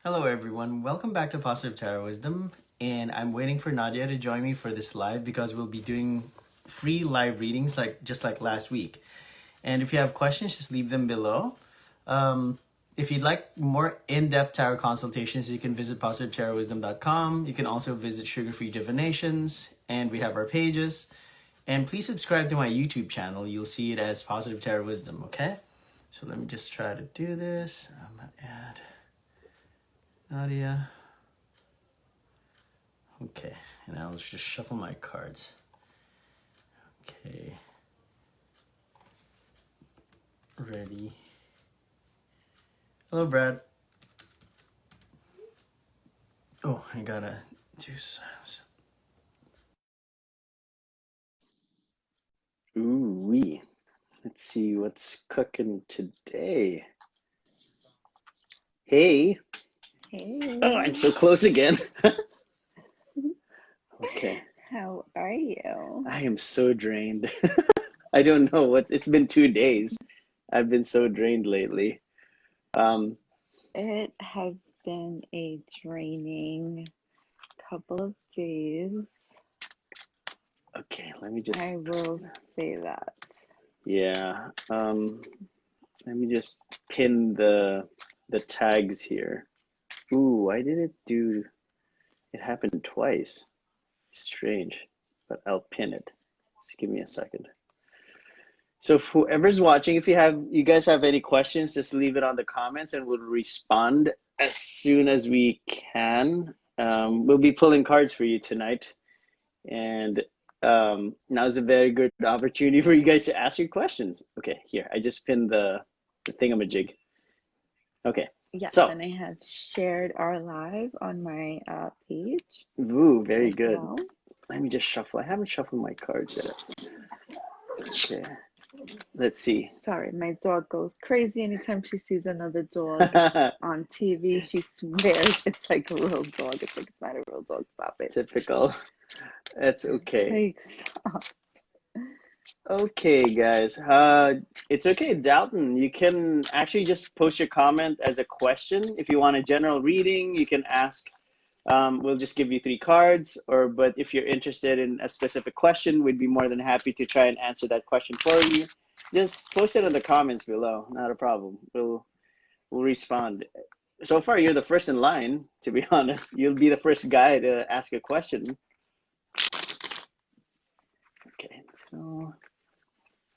Hello, everyone. Welcome back to Positive Tarot Wisdom. And I'm waiting for Nadia to join me for this live because we'll be doing free live readings just like last week. And if you have questions, just leave them below. If you'd like more in-depth tarot consultations, you can visit positivetarotwisdom.com. You can also visit Sugar Free Divinations, and we have our pages. And please subscribe to my YouTube channel. You'll see it as Positive Tarot Wisdom, okay? So let me just try to do this. I'm gonna add Nadia. Okay, and I'll just shuffle my cards. Okay, ready. Hello, Brad. Oh, I gotta do some. Ooh wee. Let's see what's cooking today. Hey. Hey. Oh, I'm so close again. Okay. How are you? I am so drained. I don't know what's. It's been 2 days. I've been so drained lately. Um. It has been a draining couple of days. Okay. Let me just. I will say that. Yeah. Let me just pin the tags here. Ooh, why did it do? It happened twice. Strange, but I'll pin it. Just give me a second. So if whoever's watching, if you guys have any questions, just leave it on the comments and we'll respond as soon as we can. We'll be pulling cards for you tonight, and now's a very good opportunity for you guys to ask your questions. Okay, here I just pinned the thingamajig. Okay, Yes, so and I have shared our live on my page ooh, very as good. well. Let me just shuffle. I haven't shuffled my cards yet. Okay, let's see. Sorry, my dog goes crazy anytime she sees another dog on TV. She swears it's like a real dog. It's like it's not a real dog. Stop it. Typical. That's It's okay. like stop. Okay, guys. It's okay, Dalton. You can actually just post your comment as a question. If you want a general reading, you can ask. We'll just give you three cards, but if you're interested in a specific question, we'd be more than happy to try and answer that question for you. Just post it in the comments below. Not a problem. We'll respond. So far, you're the first in line, to be honest. You'll be the first guy to ask a question. Okay, so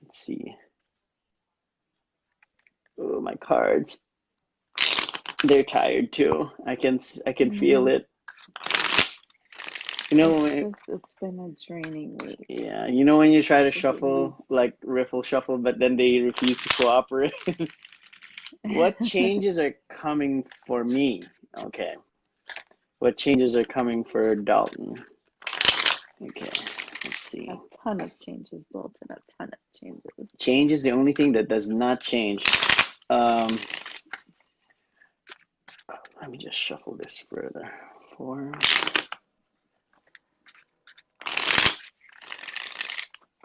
let's see. Oh, my cards. They're tired too. I can feel Mhm. it. You know, It's been a draining week. yeah. You know when you try to Really. shuffle like riffle shuffle, but then they refuse to cooperate. What changes are coming for me? Okay. What changes are coming for Dalton? Okay. Let's A see. ton of changes, Dalton. A ton of changes. Change is the only thing that does not change. Um, Let me just shuffle this further. 4.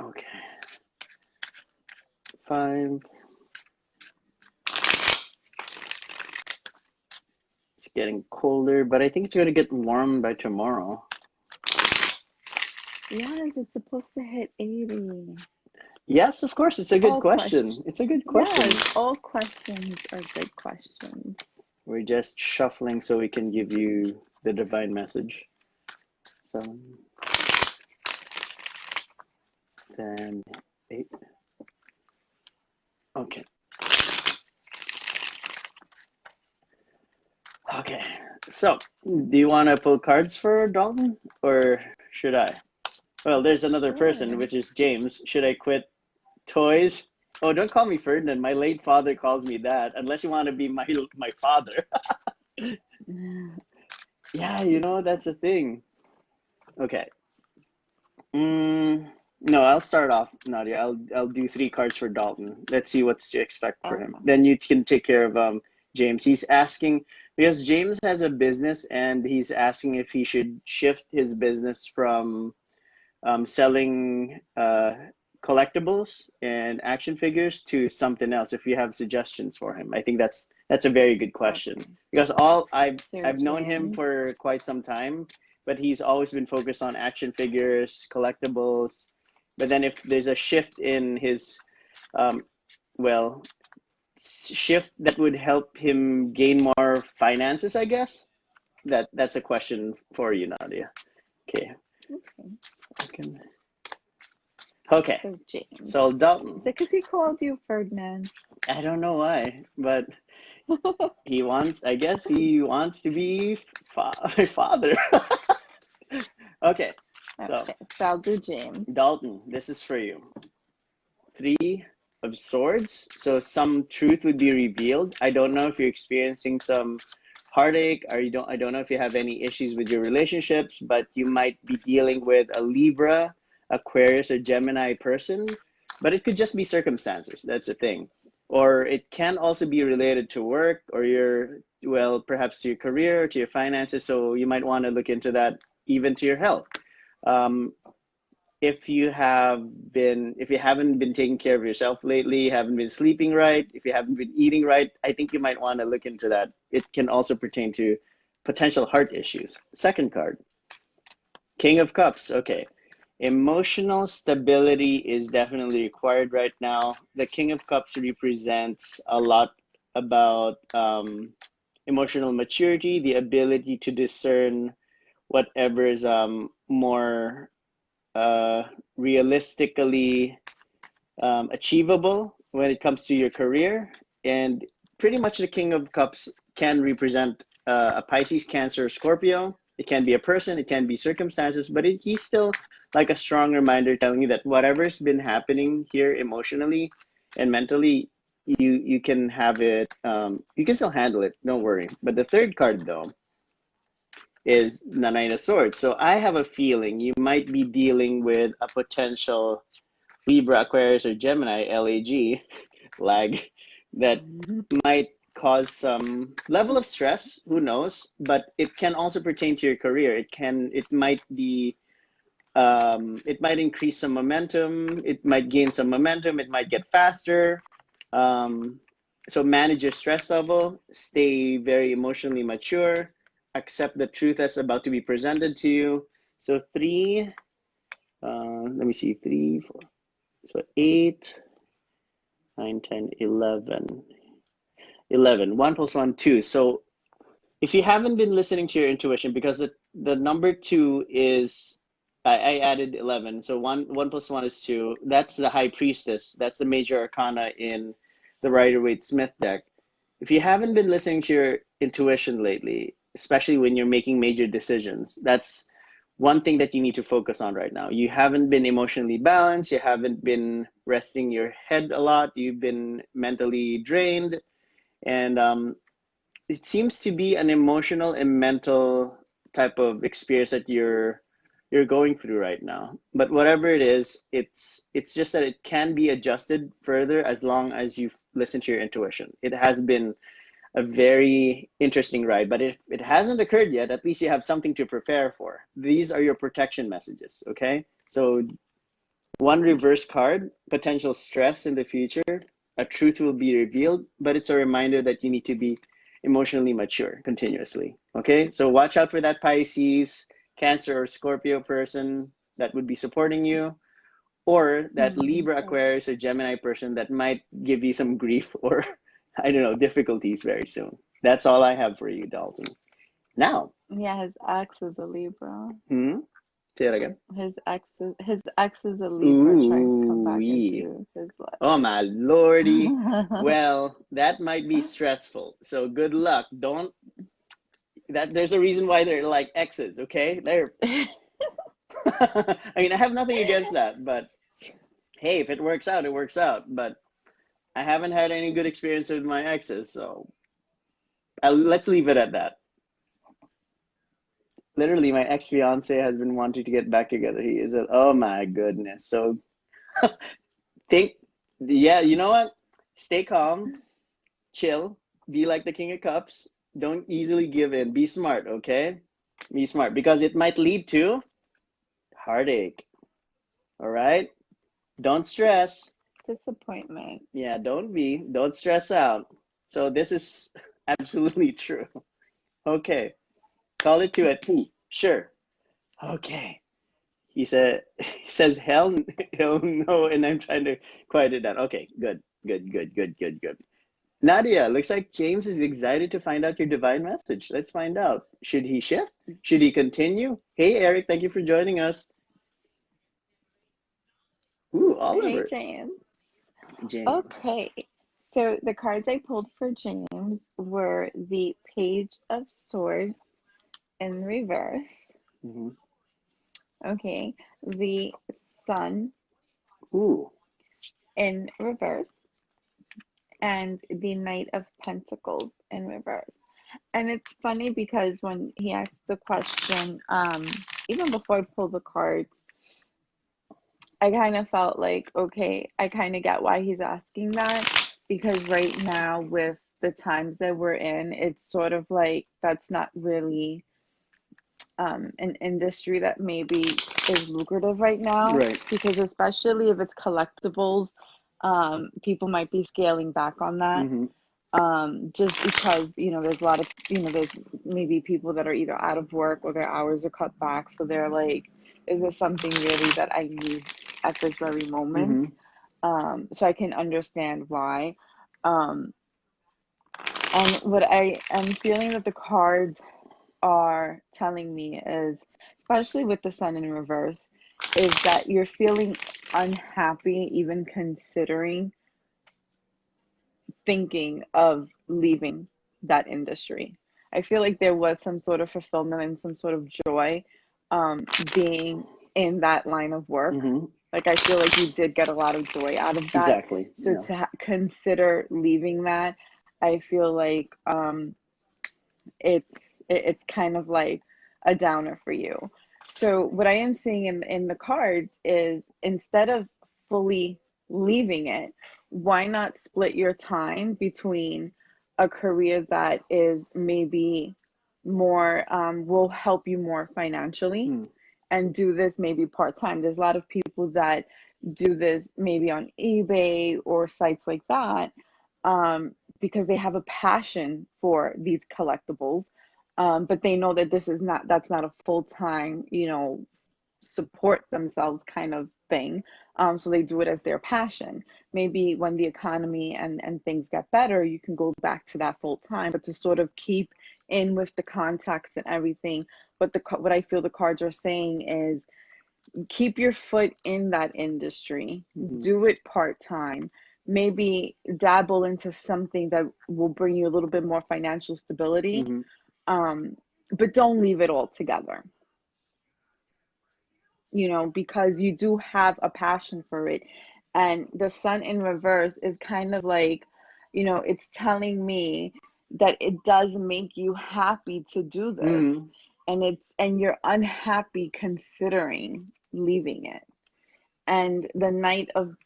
Okay. 5. It's getting colder, but I think it's going to get warm by tomorrow. Yes, it's supposed to hit 80. Yes, of course. It's a good All question. questions. It's a good question. Yes, all questions are good questions. We're just shuffling so we can give you the divine message. 7, then 8. Okay. Okay. So, do you want to pull cards for Dalton, or should I? Well, there's another person, Sure. which is James. Should I quit toys? Oh, don't call me Ferdinand. My late father calls me that. Unless you want to be my father. Yeah, that's a thing. Okay. No, I'll start off, Nadia. I'll do three cards for Dalton. Let's see what's to expect for him. Okay. Then you can take care of James. He's asking because James has a business and he's asking if he should shift his business from selling collectibles and action figures to something else. If you have suggestions for him, I think That's a very good question Okay. because Sir I've known him James. for quite some time, but he's always been focused on action figures, collectibles. But then if there's a shift in his um, well, shift that would help him gain more finances, I guess. That's a question for you, Nadia. Okay. Okay. Second. Okay. Sir James. So Is Dalton, it because he called you Ferdinand? I don't know why, but he wants. I guess he wants to be my father. Okay. So Okay, so I'll do James. Dalton, this is for you. Three of Swords. So some truth would be revealed. I don't know if you're experiencing some heartache or you don't. I don't know if you have any issues with your relationships, but you might be dealing with a Libra, Aquarius, or Gemini person. But it could just be circumstances. That's the thing. Or it can also be related to work or your, well, perhaps to your career, to your finances. So you might want to look into that, even to your health. Um, if you haven't been taking care of yourself lately, haven't been sleeping right, if you haven't been eating right, I think you might want to look into that. It can also pertain to potential heart issues. Second card, King of Cups. Okay. Emotional stability is definitely required right now. The King of Cups represents a lot about emotional maturity, the ability to discern whatever is more uh, realistically achievable when it comes to your career. And pretty much the King of Cups can represent a Pisces, Cancer, Scorpio. It can be a person, it can be circumstances, but he's still like a strong reminder telling you that whatever's been happening here emotionally and mentally, you can have it, you can still handle it, don't worry. But the third card, though, is the Nine of Swords. So I have a feeling you might be dealing with a potential Libra, Aquarius, or Gemini, LAG, lag, that might cause some level of stress. Who knows? But it can also pertain to your career. It might increase some momentum. It might gain some momentum. It might get faster. Um, so manage your stress level. Stay very emotionally mature. Accept the truth that's about to be presented to you. So three. Let me see. Three, four. So 8, 9, 10, 11. 11. 1 plus 1, 2. So if you haven't been listening to your intuition, because the number 2 is, I added 11. So 1 plus 1 is 2. That's the High Priestess. That's the major arcana in the Rider-Waite-Smith deck. If you haven't been listening to your intuition lately, especially when you're making major decisions, that's one thing that you need to focus on right now. You haven't been emotionally balanced, you haven't been resting your head a lot, you've been mentally drained, and it seems to be an emotional and mental type of experience that you're going through right now. But whatever it is, it's just that it can be adjusted further as long as you listen to your intuition. It has been a very interesting ride. But if it hasn't occurred yet, at least you have something to prepare for. These are your protection messages, okay? So one reverse card, potential stress in the future, a truth will be revealed, but it's a reminder that you need to be emotionally mature continuously, okay? So watch out for that Pisces, Cancer, or Scorpio person that would be supporting you, or that Libra, Okay. Aquarius, or Gemini person that might give you some grief or, I don't know, difficulties very soon. That's all I have for you, Dalton. Now, Yeah, his ex is a Libra. say it again. His ex is a Libra trying to come Ooh, back yee. into his Oh my lordy. life. Well, that might be stressful. So good luck. Don't that there's a reason why they're like exes, okay? They're I mean, I have nothing against that, but hey, if it works out, it works out. But I haven't had any good experience with my exes, so let's leave it at that. Literally, my ex fiance has been wanting to get back together. He is, oh my goodness. So think, yeah, you know what? Stay calm, chill, be like the King of Cups. Don't easily give in. Be smart, okay? Be smart because it might lead to heartache. All right? Don't stress. Disappointment. Yeah, don't stress out. So this is absolutely true. Okay. Call it to a T. Sure. Okay. He says hell no, and I'm trying to quiet it down. Okay, good, good, good, good, good, good. Nadia, looks like James is excited to find out your divine message. Let's find out. Should he shift? Should he continue? Hey, Eric, thank you for joining us. Ooh, Hey, Oliver. James. James. Okay. So the cards I pulled for James were the Page of Swords in reverse. Hmm. Okay. The Sun Ooh. in reverse. And the Knight of Pentacles in reverse. And it's funny because when he asked the question, even before I pulled the cards, I kind of felt like, okay, I kind of get why he's asking that because right now, with the times that we're in, it's sort of like that's not really an industry that maybe is lucrative right now Right. because, especially if it's collectibles, people might be scaling back on that. Hmm. Just because there's a lot of there's maybe people that are either out of work or their hours are cut back, so they're like, is this something really that I need at this very moment? Hmm. So I can understand why. um, and what I am feeling that the cards are telling me is, especially with the Sun in reverse, is that you're feeling unhappy even considering thinking of leaving that industry. I feel like there was some sort of fulfillment and some sort of joy, being in that line of work. Hmm. Like, I feel like you did get a lot of joy out of that. Exactly. So Yeah. to consider leaving that, I feel like it's kind of like a downer for you. So what I am seeing in the cards is, instead of fully leaving it, why not split your time between a career that is maybe more, will help you more financially, Mm. and do this maybe part-time. There's a lot of people that do this maybe on eBay or sites like that, because they have a passion for these collectibles, but they know that that's not a full-time, support themselves kind of thing. So they do it as their passion. Maybe when the economy and things get better, you can go back to that full time, but to sort of keep in with the contacts and everything. But what I feel the cards are saying is, keep your foot in that industry, Hmm. do it part time, maybe dabble into something that will bring you a little bit more financial stability, Hmm. um, but don't leave it all together, because you do have a passion for it. And the Sun in reverse is kind of like, it's telling me that it does make you happy to do this, Hmm. and you're unhappy considering leaving it. And the Knight of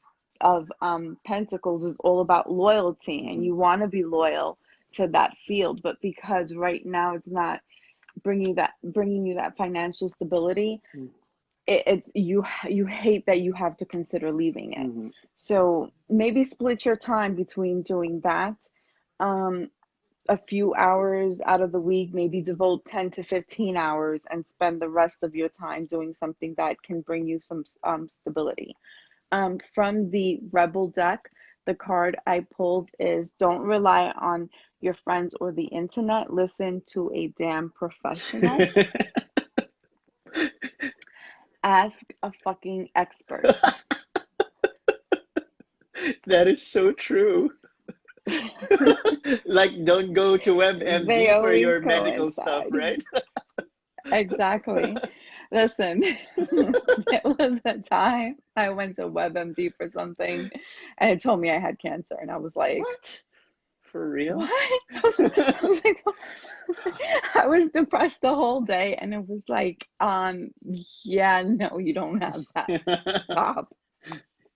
Pentacles is all about loyalty, and Hmm. you want to be loyal to that field, but because right now it's not bringing you that financial stability, it's you hate that you have to consider leaving it. Hmm. So maybe split your time between doing that, um, a few hours out of the week, maybe devote 10 to 15 hours and spend the rest of your time doing something that can bring you some stability. From the Rebel deck, the card I pulled is, don't rely on your friends or the internet, listen to a damn professional, ask a fucking expert. That is so true. Like, don't go to They WebMD for always your medical stuff, coincide. right? Exactly. Listen, there was a time I went to WebMD for something and it told me I had cancer. And I was like, What? For real? what? I was like, what? I was depressed the whole day. And it was like, yeah, no, you don't have that. Stop.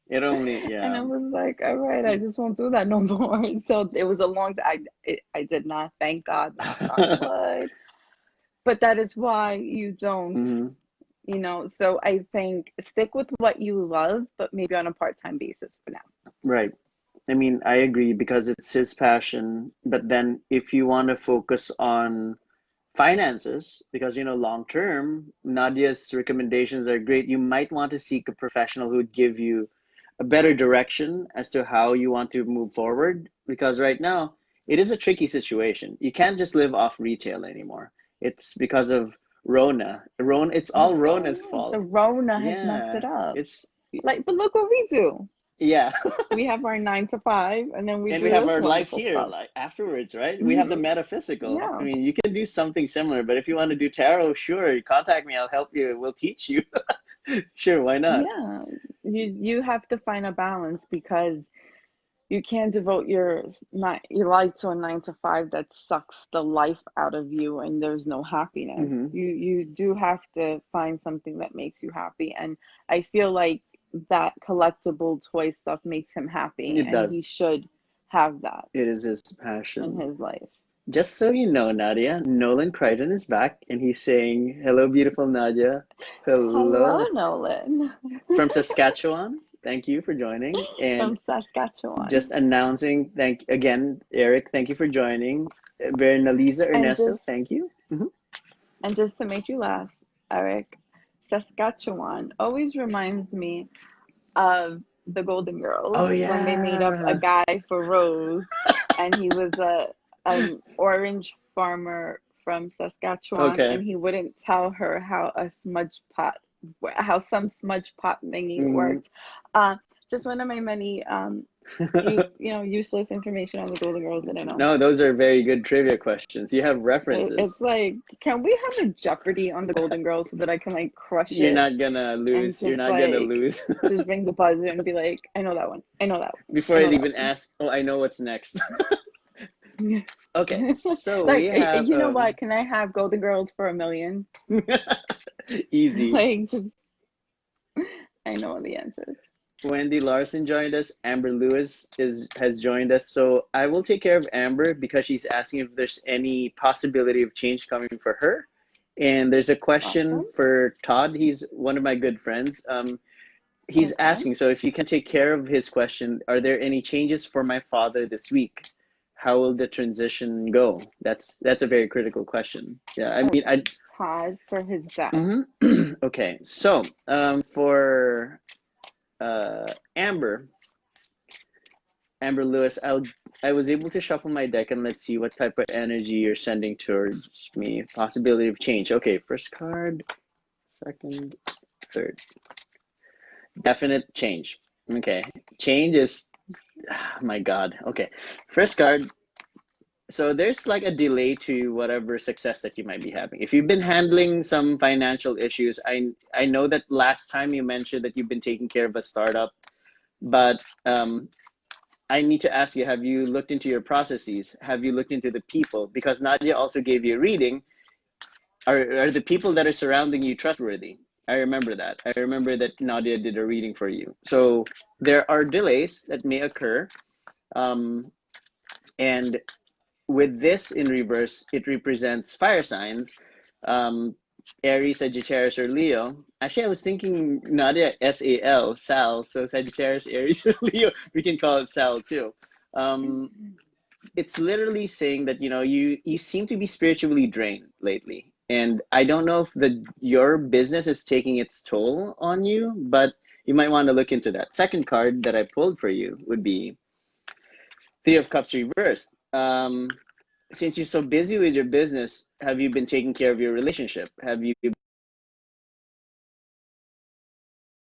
It only, And yeah. I was like, all right, I just won't do that no more. So it was a long time. I did not, thank God, knock on wood. But that is why you don't, Hmm. so I think stick with what you love, but maybe on a part-time basis for now. Right. I mean, I agree because it's his passion. But then if you want to focus on finances, because long term, Nadia's recommendations are great. You might want to seek a professional who would give you a better direction as to how you want to move forward. Because right now, it is a tricky situation. You can't just live off retail anymore. It's because of Rona. It's all What's Rona's going on? The fault. Rona has messed Yeah, it up. it's Like, but look what we do. yeah. We have our 9 to 5, and then we And we do have this our life wonderful here, stuff. like afterwards, right? We have the Hmm. metaphysical. I Yeah, mean, you can do something similar, but if you want to do tarot, sure, contact me. I'll help you. We'll teach you. Sure, why not? yeah. You have to find a balance because you can't devote your life to a 9 to 5 that sucks the life out of you and there's no happiness. Hmm. You do have to find something that makes you happy, and I feel like that collectible toy stuff makes him happy, It and he does. should have that It is his in passion. his life. Just so you know, Nadia, Nolan Crichton is back and he's saying, "Hello, beautiful Nadia. Hello, Hello Nolan. from Saskatchewan. Thank you for joining." And From Saskatchewan. just announcing, thank again, Eric, thank you for joining. Bernaliza And Ernesto, just thank you. Mhm. and just to make you laugh, Eric, Saskatchewan always reminds me of the Golden Girls Oh when they made up a yeah. guy for Rose, and he was a an orange farmer from Saskatchewan, Okay. and he wouldn't tell her how some smudge pot thingy Mhm. worked. Just one of my many useless information on the Golden Girls that I know. No, those are very good trivia questions. You have references. It's like, can we have a Jeopardy on the Golden Girls so that I can like crush You're it not gonna and lose. You're just not gonna like lose. just ring the buzzer and be like, I know that one. I know that one. Before I I'd know that even ask, oh, I know what's next. one. Okay, so we Like, have you know what? Can I have Golden Girls for 1 million? easy. Like, just I know the answers. Wendy Larson joined us. Amber Lewis is has joined us. So I will take care of Amber because she's asking if there's any possibility of change coming for her. And there's a question Awesome. for Todd. He's one of my good friends. He's Okay. asking, so if you can take care of his question, are there any changes for my father this week? How will the transition go? That's a very critical question. Yeah, I mean, Okay. Todd for his dad. okay. So for uh, Amber, Amber Lewis, I was able to shuffle my deck and let's see what type of energy you're sending towards me. Possibility of change. Okay, first card, second, third. Definite change. Okay, change is, oh my God. Okay, first card. So there's like a delay to whatever success that you might be having. If you've been handling some financial issues, I know that last time you mentioned that you've been taking care of a startup, but I need to ask you, have you looked into your processes? Have you looked into the people? Because Nadia also gave you a reading. Are the people that are surrounding you trustworthy? I remember that. I remember that Nadia did a reading for you. So there are delays that may occur. Um, and with this in reverse, it represents fire signs. Um, Aries, Sagittarius, or Leo. Actually, I was thinking Nadia Sal, Sal. So Sagittarius, Aries, Leo. We can call it Sal too. Um, it's literally saying that you seem to be spiritually drained lately, and I don't know if the your business is taking its toll on you, but you might want to look into that. Second card that I pulled for you would be Three of Cups reversed. Since you're so busy with your business, have you been taking care of your relationship? Have you,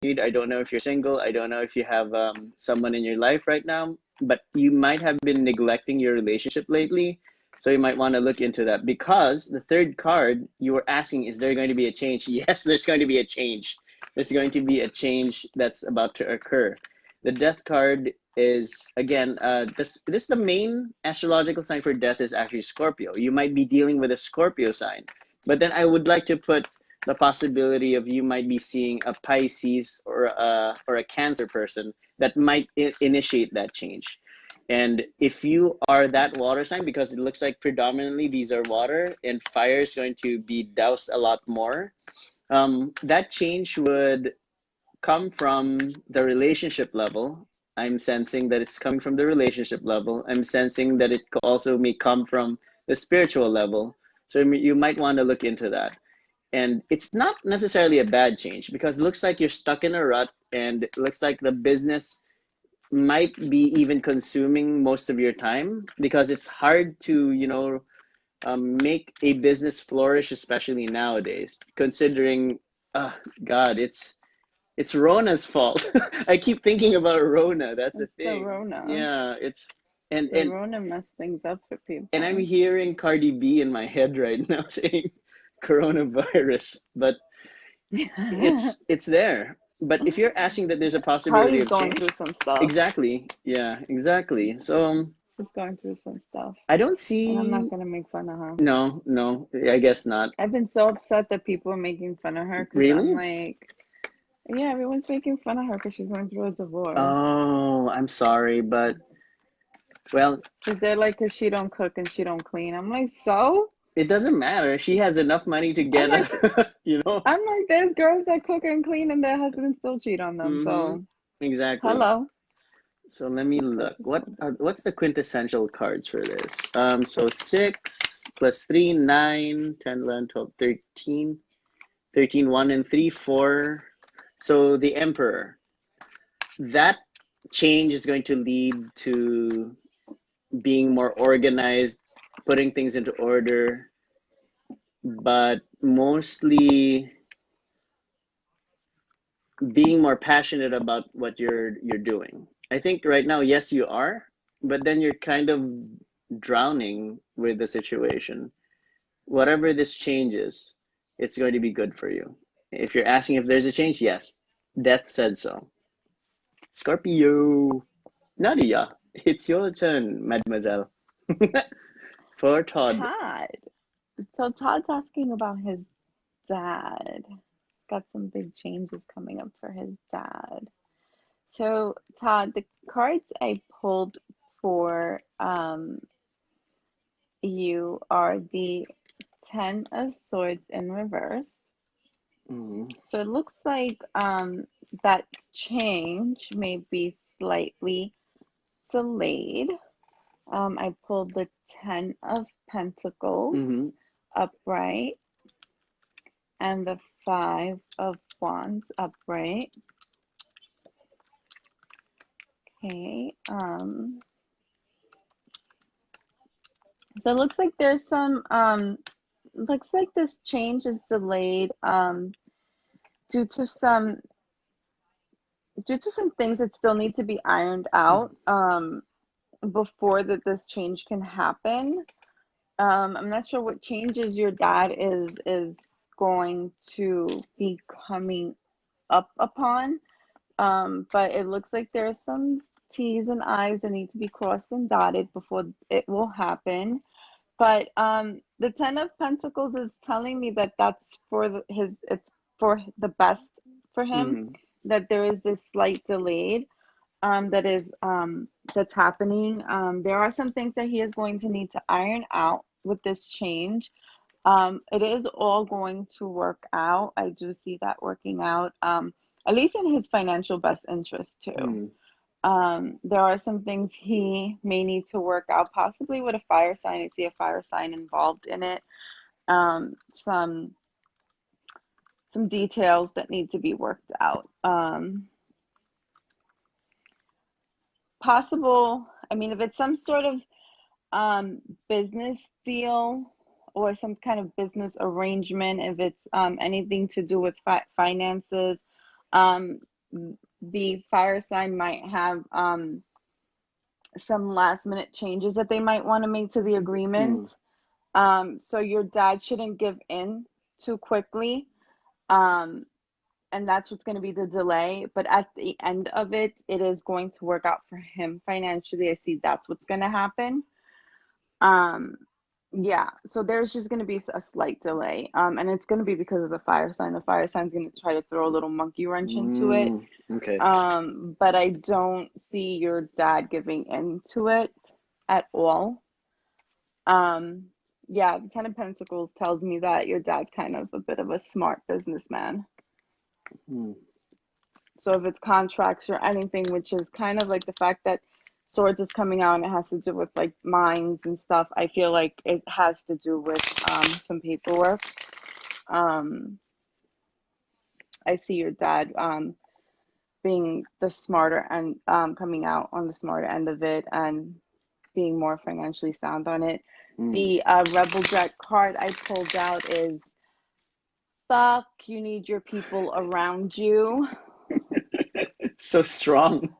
I don't know if you're single. I don't know if you have someone in your life right now, but you might have been neglecting your relationship lately. So you might want to look into that, because the third card you were asking, is there going to be a change? Yes, there's going to be a change. There's going to be a change that's about to occur. The death card is, again, this the main astrological sign for death is actually Scorpio. You might be dealing with a Scorpio sign, but then I would like to put the possibility of you might be seeing a Pisces or a Cancer person that might initiate that change. And if you are that water sign, because it looks like predominantly these are water and fire is going to be doused a lot more, that change would come from the relationship level. I'm sensing that it's coming from the relationship level. I'm sensing that it also may come from the spiritual level. So you might want to look into that. And it's not necessarily a bad change because it looks like you're stuck in a rut and it looks like the business might be even consuming most of your time because it's hard to, make a business flourish, especially nowadays, considering, uh, God, it's Rona's fault. I keep thinking about Rona. That's a It's the thing. Rona. Yeah, it's and The and Rona messed things up for and I'm people. hearing Cardi B in my head right now saying coronavirus, but it's there. But if you're asking that there's a possibility Cardi's of going change, through some stuff. exactly. Yeah, exactly. So She's going through some stuff. I don't And I'm not see. gonna make fun of her. No, no, I guess not. I've been so upset that people are making fun of her because I'm Really? like, yeah, everyone's making fun of her because she's going through a divorce. Oh, I'm sorry, but well, Because they're like, because she don't cook and she don't clean. I'm like, so? it doesn't matter. She has enough money to I'm get like, a, you know. there's girls that cook and clean and their husbands still cheat on them. Mm-hmm. So, Exactly. hello. So let me People are look. just so What's the quintessential cards for this? So 6 plus 3, 9, 10, 11, 12, 13, 13, 1 and 3, 4. So the Emperor. That change is going to lead to being more organized, putting things into order, but mostly being more passionate about what you're doing. I think right now, yes, you are, but then you're kind of drowning with the situation. Whatever this change is, it's going to be good for you. If you're asking if there's a change, yes, death said so. Scorpio, Nadia, it's your turn, mademoiselle. For Todd. Todd. So Todd's asking about his dad. Got some big changes coming up for his dad. So Todd, the cards I pulled for you are the Ten of Swords in reverse. Mm-hmm. So it looks like that change may be slightly delayed. I pulled the Ten of Pentacles Mm-hmm. upright and the Five of Wands upright. Okay. So it looks like there's some looks like this change is delayed due to some things that still need to be ironed out before this change can happen. I'm not sure what changes your dad is going to be coming up upon, but it looks like there's some T's and I's that need to be crossed and dotted before it will happen. But the Ten of Pentacles is telling me that that's for it's for the best for him. Mm-hmm. That there is this slight delayed that is that's happening. There are some things that he is going to need to iron out with this change. It is all going to work out. I do see that working out, at least in his financial best interest too. Mm-hmm. There are some things he may need to work out, possibly with a fire sign. I see a fire sign involved in it. Some details that need to be worked out. Possible. I mean, if it's some sort of business deal or some kind of business arrangement, if it's anything to do with finances, um, the fire sign might have some last minute changes that they might want to make to the Mm-hmm. agreement. So your dad shouldn't give in too quickly. Um, and that's what's going to be the delay. But at the end of it, it is going to work out for him financially. I see that's what's going to happen. Um, yeah, so there's just going to be a slight delay. And it's going to be because of the fire sign. The fire sign's going to try to throw a little monkey wrench into it. Okay. But I don't see your dad giving into it at all. Um, yeah, the Ten of Pentacles tells me that your dad's kind of a bit of a smart businessman. Mm. So if it's contracts or anything, which is kind of like the fact that swords is coming out and it has to do with like mines and stuff, I feel like it has to do with some paperwork. Um, I see your dad being the smarter and coming out on the smarter end of it and being more financially sound on it. The Rebel Jack card I pulled out is fuck, you need your people around you. So strong.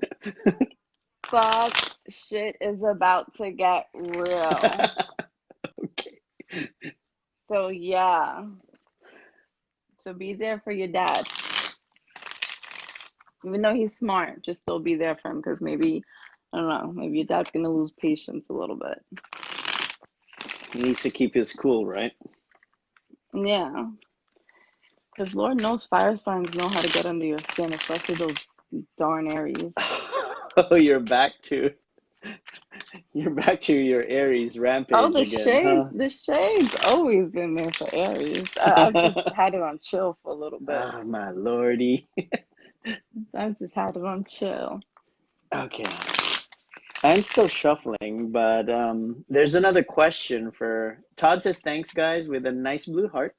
Fuck, shit is about to get real. Okay. So yeah. So be there for your dad. Even though he's smart, just still be there for him because maybe, I don't know, maybe your dad's gonna lose patience a little bit. He needs to keep his cool, right? Yeah. Because Lord knows fire signs know how to get under your skin, especially those darn Aries. Oh, you're back to your Aries Oh, rampage the again, shades. huh? The shades always been there for Aries. I've just had it on chill for a little bit. Oh, my lordy. I've just had it on chill. Okay. I'm still shuffling, but there's another question for Todd says thanks guys with a nice blue heart.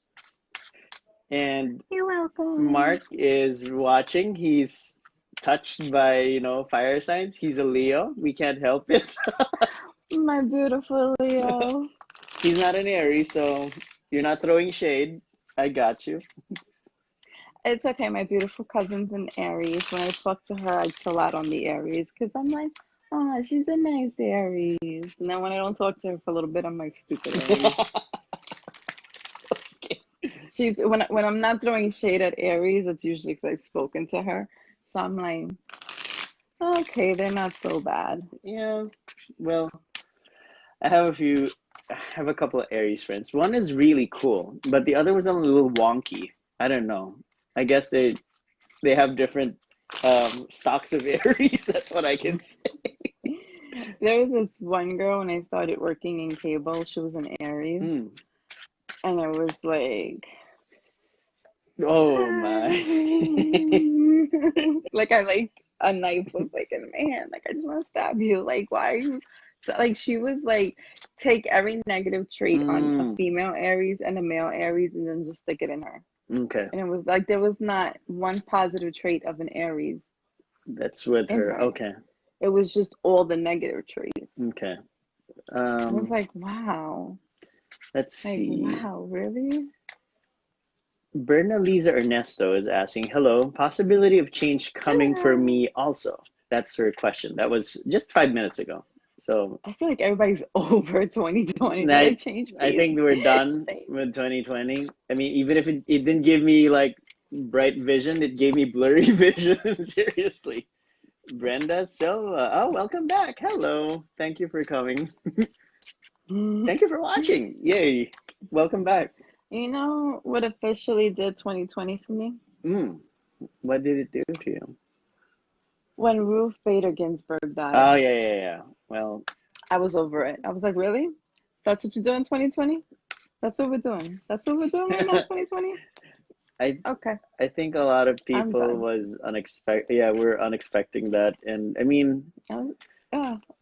And You're welcome. Mark is watching. He's touched by, fire signs. He's a Leo. We can't help it. My beautiful Leo. He's not an Aries, so you're not throwing shade. I got you. It's okay. My beautiful cousin's an Aries. When I talk to her, I chill out on the Aries because I'm like, oh, she's a nice Aries. And then when I don't talk to her for a little bit, I'm like, stupid Aries. Okay. She's when I'm not throwing shade at Aries, it's usually because I've spoken to her. So I'm like, okay, they're not so bad. Yeah. Well, I have a couple of Aries friends. One is really cool, but the other was a little wonky. I don't know. I guess they have different stocks of Aries. That's what I can say. There was this one girl when I started working in cable. She was an Aries, and it was like, Oh my. like I like a knife was like in my hand. Like I just want to stab you. Like why are you? So, like she was like take every negative trait on a female Aries and a male Aries, and then just stick it in her. Okay. And it was like there was not one positive trait of an Aries That's with in her. her. Okay. It was just all the negative traits. Okay. I was like, wow. Let's Like, see. wow, really? Berna Lisa Ernesto is asking, hello, possibility of change coming for me also. That's her question. That was just 5 minutes ago. So I feel like everybody's over 2020. They're I, like, change, I please. think we're done with 2020. I mean, even if it didn't give me like bright vision, it gave me blurry vision. Seriously. Brenda Silva. Oh, welcome back. Hello. Thank you for coming. Thank you for watching. Yay. Welcome back. You know what officially did 2020 for me? What did it do to you? When Ruth Bader Ginsburg died. Oh, yeah. Well, I was over it. I was like, really? That's what you're doing 2020? That's what we're doing. That's what we're doing right now, 2020? Okay. I think a lot of I'm people done. was unexpected. Yeah, we're unexpecting that. And I mean, I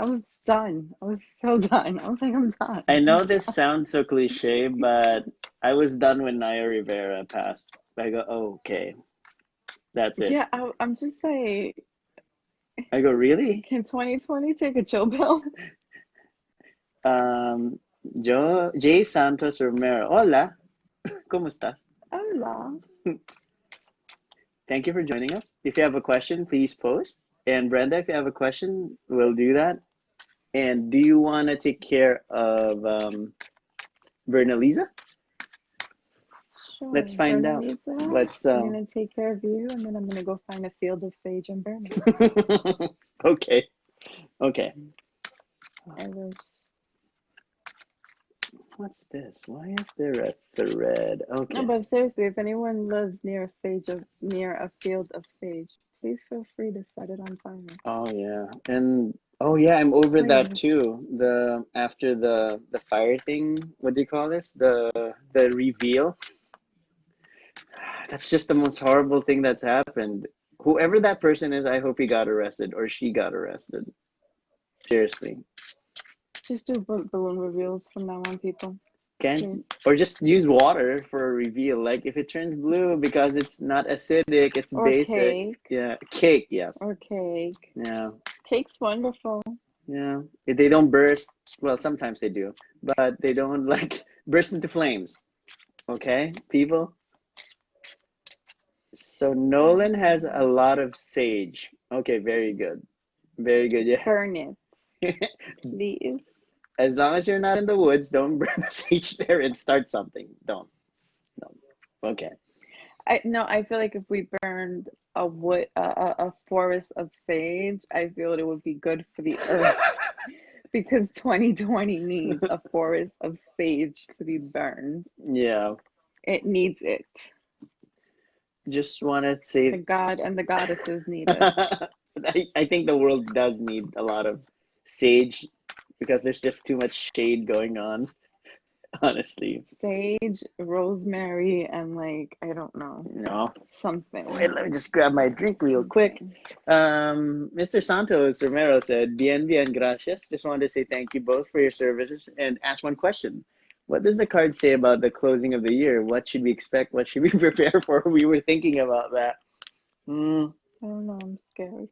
was done. I was so done. I was like, I'm done. I know I'm this done. sounds so cliche, but I was done when Naya Rivera passed. I go, oh, okay, that's it. Yeah, I'm just saying, I go, really? can 2020 take a chill pill? Jay Santos Romero. Hola, ¿cómo estás? Hola. Thank you for joining us. If you have a question, please post. And Brenda, if you have a question, we'll do that. And do you want to take care of Bernaliza? Sure. Let's find out. Let's. I'm gonna take care of you, and then I'm gonna go find a field of sage and burn it. Okay. I wish. What's this? Why is there a thread? Okay. No, but seriously, if anyone lives near a field of sage, please feel free to set it on fire. Oh yeah, and oh yeah, I'm over that too. After the fire thing. What do you call this? The reveal. That's just the most horrible thing that's happened. Whoever that person is, I hope he got arrested or she got arrested. Seriously. Just do balloon reveals from now on, people. Can Please. or just use water for a reveal. Like if it turns blue because it's not acidic, it's Or basic. cake. Yeah, cake. Yes. Or cake. Yeah. Cake's wonderful. Yeah. If they don't burst, well, sometimes they do, but they don't like burst into flames. Okay, people. So Nolan has a lot of sage. Okay, very good. Very good. Yeah. Burn it, please. As long as you're not in the woods, don't burn the sage there and start something. Don't. No. Okay. I feel like if we burned a wood a forest of sage, I feel it would be good for the earth because 2020 needs a forest of sage to be burned. Yeah. It needs it. Just want to The say god and the goddesses need it. I think the world does need a lot of sage because there's just too much shade going on, honestly. Sage, rosemary, and like I don't know, No. Wait, something. let me just grab my drink real quick. Something. Mr. Santos Romero said, Bien, bien, gracias. Just wanted to say thank you both for your services and ask one question. What does the card say about the closing of the year? What should we expect? What should we prepare for? We were thinking about that. Mm, I don't know, I'm scared.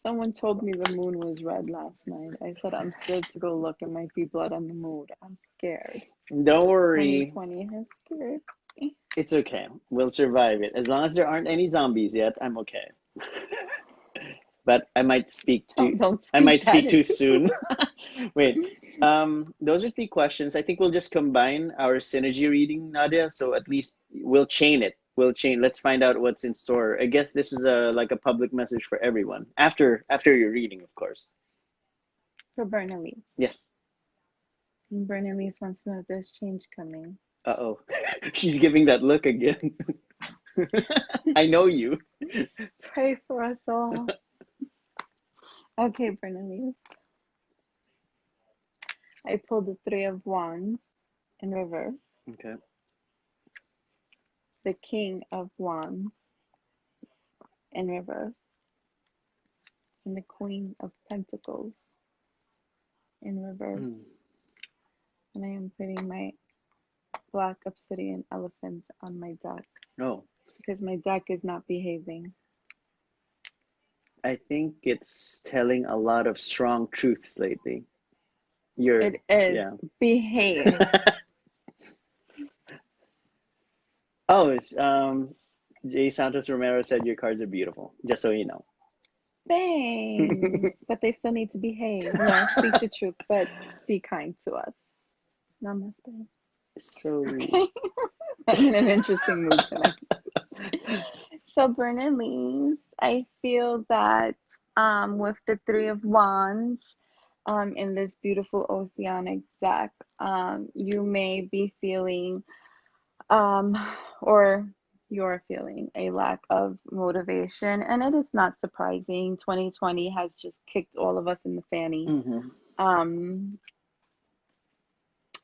Someone told me the moon was red last night. I said I'm scared to go look. It might be blood on the moon. I'm scared. don't worry. 2020 has scared me. It's okay. We'll survive it. As long as there aren't any zombies yet, I'm okay. But Don't I speak might that speak too into. soon. Wait. Those are three questions. I think we'll just combine our synergy reading, Nadia. So at least we'll chain it. We'll chain. Let's find out what's in store. I guess this is a like a public message for everyone. After your reading, of course. For Bernalise. Yes. Bernalise wants to know if there's change coming. Uh-oh. She's giving that look again. I know you. Pray for us all. Okay, Bernalise. I pulled the Three of Wands in reverse, Okay. the King of Wands in reverse, and the Queen of Pentacles in reverse. Hmm. And I am putting my black obsidian elephant on my deck Oh, because my deck is not behaving. I think it's telling a lot of strong truths lately. You're, It is. yeah. Behave. Oh, Jay Santos Romero said your cards are beautiful, just so you know. Thanks. But they still need to behave. No, speak the truth, but be kind to us. Namaste. So, Okay. I'm in an interesting mood tonight. So, Bernalise, I feel that with the Three of Wands in this beautiful oceanic deck, you may be feeling um, or you're feeling a lack of motivation. And it is not surprising. 2020 has just kicked all of us in the fanny. mhm. Um,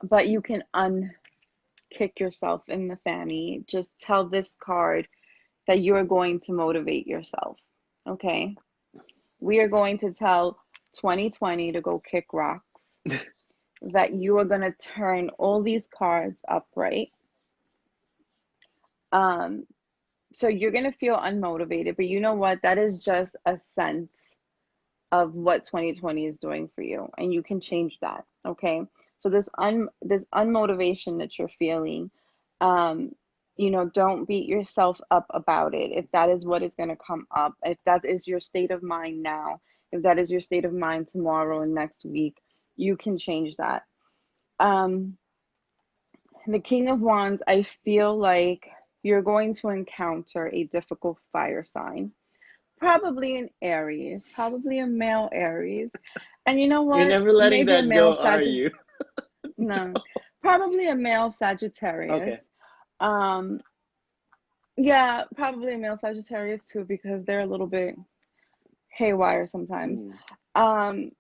but you can unkick yourself in the fanny. Just tell this card that you are going to motivate yourself. Okay. We are going to tell 2020 to go kick rocks, that you are going to turn all these cards upright. So you're going to feel unmotivated, but you know what? That is just a sense of what 2020 is doing for you, and you can change that. Okay. So this unmotivation that you're feeling, um, don't beat yourself up about it. If that is what is going to come up, if that is your state of mind now, if that is your state of mind tomorrow and next week, you can change that. Um, the King of Wands, I feel like you're going to encounter a difficult fire sign, probably an Aries, probably a male Aries. And you know You're what? never letting Maybe a that male go, are Sagittarius. you? No, probably a male Okay. Sagittarius. Um, yeah, probably a male Sagittarius too, because they're a little bit haywire sometimes. Mm. Um,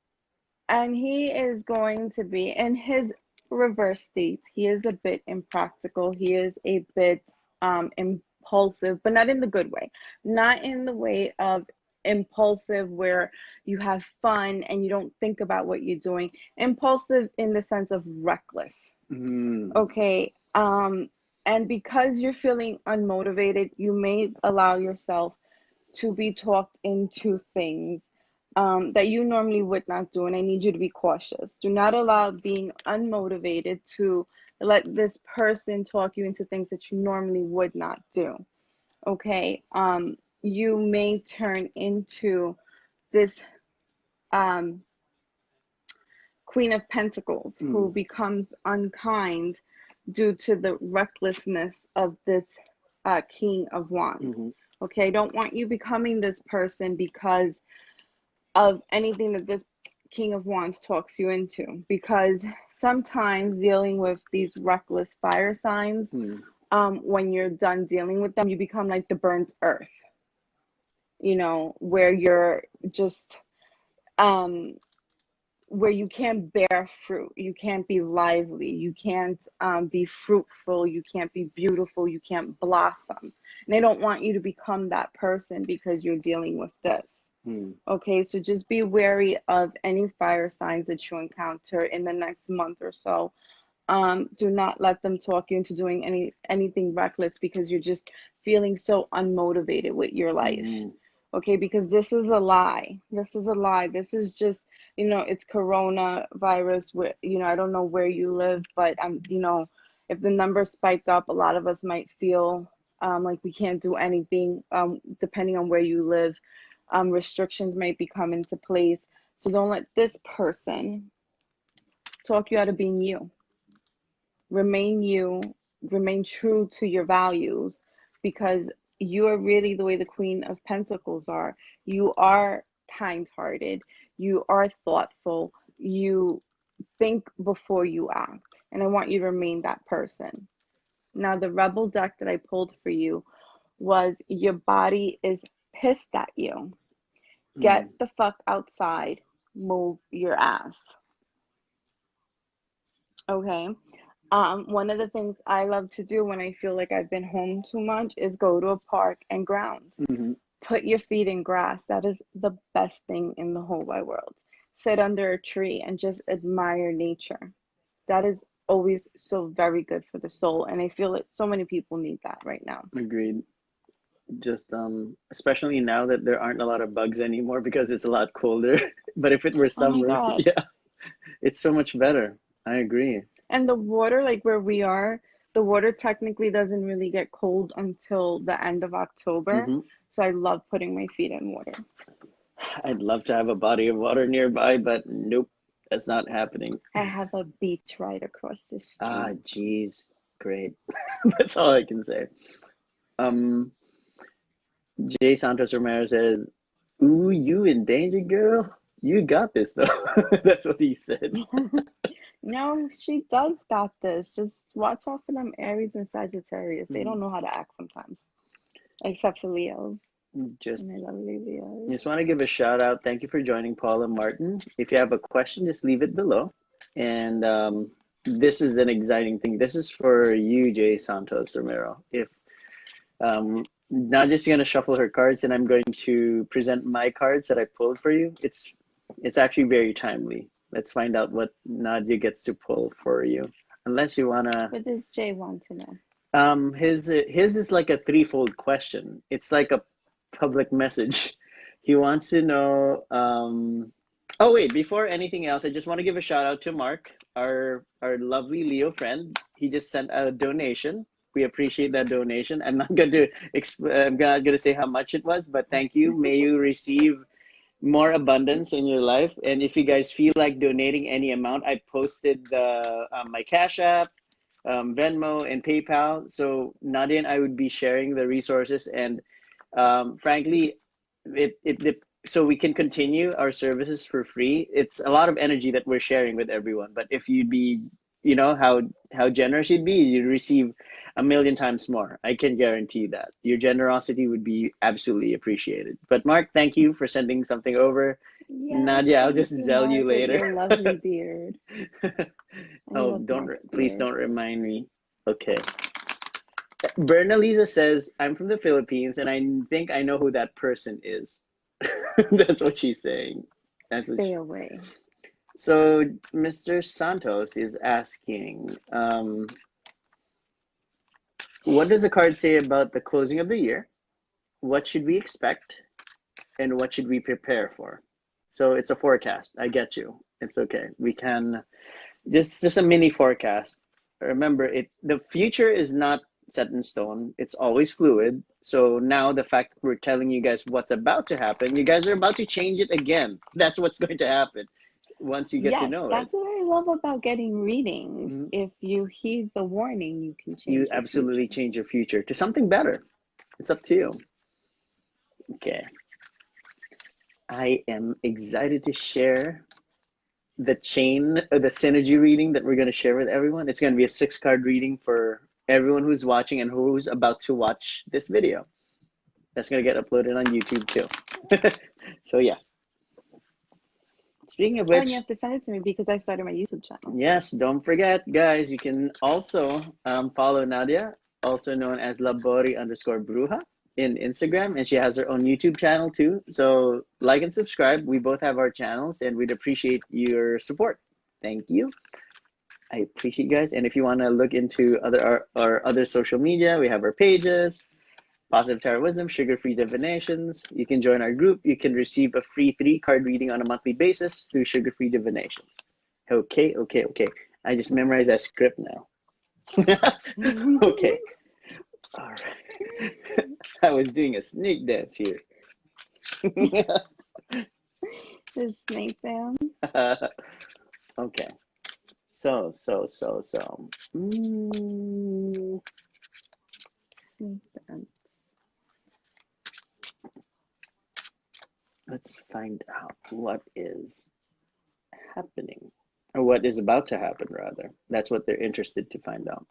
and he is going to be in his reverse state. He is a bit impractical. He is a bit impulsive, but not in the good way. Not in the way of impulsive where you have fun and you don't think about what you're doing. Impulsive in the sense of reckless. Okay. And because you're feeling unmotivated, you may allow yourself to be talked into things that you normally would not do. And I need you to be cautious. Do not allow being unmotivated to let this person talk you into things that you normally would not do. Okay. You may turn into this Queen of Pentacles who becomes unkind due to the recklessness of this King of Wands. Okay, I don't want you becoming this person because of anything that this King of Wands talks you into. Because sometimes dealing with these reckless fire signs, when you're done dealing with them, you become like the burnt earth. You know, where you're just where you can't bear fruit, you can't be lively, you can't be fruitful, you can't be beautiful, you can't blossom. And they don't want you to become that person because you're dealing with this. Okay, so just be wary of any fire signs that you encounter in the next month or so. Do not let them talk you into doing anything reckless because you're just feeling so unmotivated with your life. Okay, because this is a lie. This is a lie. This is just, you know, it's coronavirus. Where, you know, I don't know where you live, but you know, if the numbers spike up, a lot of us might feel like we can't do anything. Depending on where you live, restrictions might be coming into place. So don't let this person talk you out of being you. Remain you. Remain true to your values, because you are really the way the Queen of Pentacles are. You are kind-hearted. You are thoughtful. You think before you act. And I want you to remain that person. Now, the Rebel deck that I pulled for you was your body is pissed at you. Get the fuck outside. Move your ass. Okay. One of the things I love to do when I feel like I've been home too much is go to a park and ground. Put your feet in grass. That is the best thing in the whole wide world. Sit under a tree and just admire nature. That is always so very good for the soul. And I feel like so many people need that right now. Agreed. Just especially now that there aren't a lot of bugs anymore because it's a lot colder. But if it were summer, yeah, it's so much better. I agree. And the water, like where we are, the water technically doesn't really get cold until the end of October. So I love putting my feet in water. I'd love to have a body of water nearby, but nope, that's not happening. I have a beach right across the street. Ah, geez, great. That's all I can say. Jay Santos Romero says, "Ooh, you in danger, girl. You got this, though." That's what he said. No, she does got this. Just watch out for them Aries and Sagittarius. They don't know how to act sometimes, except for Leos. Just lovely Leos. Just want to give a shout out. Thank you for joining, Paul and Martin. If you have a question, just leave it below. And this is an exciting thing. This is for you, Jay Santos Romero. If Nadia's going to shuffle her cards, and I'm going to present my cards that I pulled for you. It's actually very timely. Let's find out what Nadia gets to pull for you. Unless you want to... What does Jay want to know? His is like a threefold question. It's like a public message. He wants to know... Oh, wait, before anything else, I just want to give a shout out to Mark, our lovely Leo friend. He just sent a donation. We appreciate that donation. I'm not going to say how much it was, but thank you. May you receive more abundance in your life. And if you guys feel like donating any amount, I posted my Cash App, Venmo, and PayPal. So Nadia and I would be sharing the resources. And frankly, so we can continue our services for free. It's a lot of energy that we're sharing with everyone. But if you'd be, you know, how generous you'd be, you'd receive 1,000,000 times more. I can guarantee that. Your generosity would be absolutely appreciated. But Mark, thank you for sending something over. Yes, Nadia, I'll just Zell you later. Your lovely beard. Oh, please don't remind me. Okay. Bernalisa says, I'm from the Philippines and I think I know who that person is. That's what she's saying. That's what Stay away. so Mr. Santos is asking, what does the card say about the closing of the year? What should we expect? And what should we prepare for? So it's a forecast. I get you. It's okay. We can just a mini forecast. Remember, the future is not set in stone. It's always fluid. So now the fact that we're telling you guys what's about to happen, you guys are about to change it again. That's what's going to happen once you get to Yes, know it. that's what I love about getting readings. Mhm. If you heed the warning, you can You change your absolutely future. change your future to something better. It's up to you. Okay. I am excited to share the synergy reading that we're going to share with everyone. It's going to be a 6 card reading for everyone who's watching and who's about to watch this video. That's going to get uploaded on YouTube too. So yes. Speaking of Oh, and you which, have to send it to me because I started my YouTube channel. yes, don't forget, guys, you can also follow Nadia, also known as Labori_Bruja in Instagram, and she has her own YouTube channel too. So like and subscribe. We both have our channels, and we'd appreciate your support. Thank you. I appreciate you guys. And if you want to look into our other social media, we have our pages, Positive Tarot Wisdom, Sugar-Free Divinations. You can join our group. You can receive a free 3-card reading on a monthly basis through Sugar-Free Divinations. Okay. I just memorized that script now. Okay. All right. I was doing a snake dance here. The snake dance. Okay. So. Snake dance. Let's find out what is happening, or what is about to happen, rather. That's what they're interested to find out.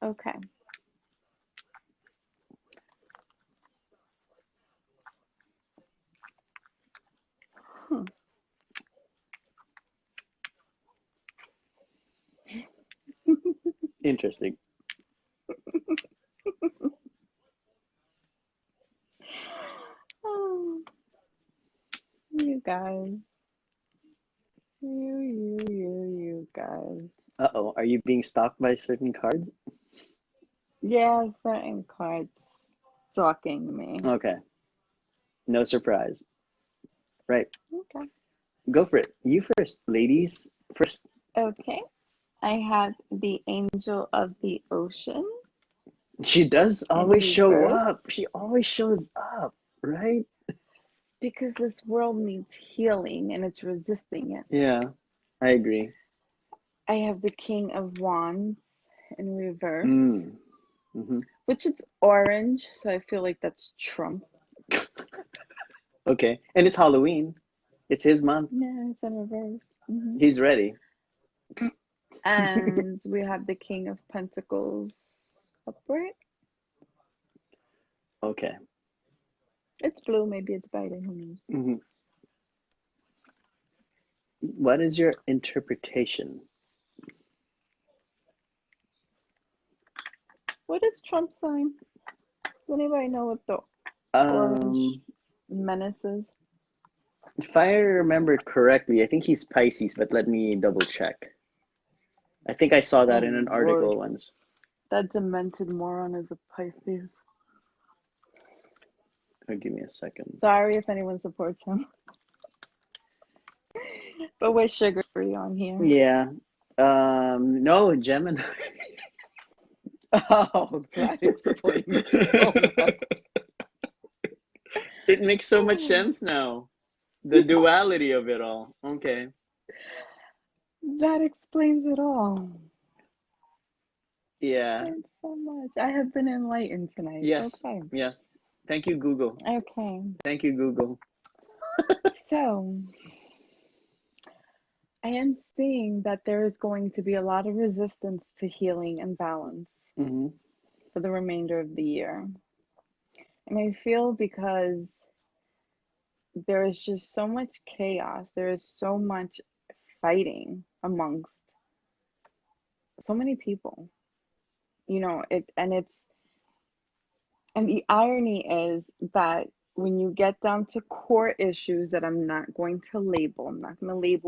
Okay. Hmm. Interesting. Oh, you guys. You guys. Uh-oh, are you being stalked by certain cards? Yeah, certain cards stalking me. Okay, no surprise. Right, Okay. go for it. You first, ladies first. Okay. I have the Angel of the Ocean She does in always show reverse up. She always shows up, right? because this world needs healing and it's resisting it. Yeah, I agree. I have the King of Wands in reverse, Mm. Hmm. which is orange, so I feel like that's Trump. Okay, and it's Halloween. It's his month. Yeah, it's in reverse. He's ready. And we have the King of Pentacles upright. Okay. It's blue, maybe it's Biden, who knows? Hmm. What is your interpretation? What is Trump's sign? Does anybody know what the orange Um, menace is? if I remember correctly, I think he's Pisces, but let me double check. I think I saw that Oh in an Lord, article once. that demented moron is a Pisces. Oh, give me a second. Sorry if anyone supports him, but we're sugar free on here. Yeah. No, Gemini. Oh, that explains so much. It makes so much sense now. The duality of it all. Okay. That explains it all. Yeah. Thanks so much. I have been enlightened tonight. Yes. Okay. Yes. Thank you, Google. Okay. Thank you, Google. So I am seeing that there is going to be a lot of resistance to healing and balance Hmm. for the remainder of the year. And I feel because there is just so much chaos. There is so much fighting amongst so many people. And the irony is that when you get down to core issues that I'm not going to label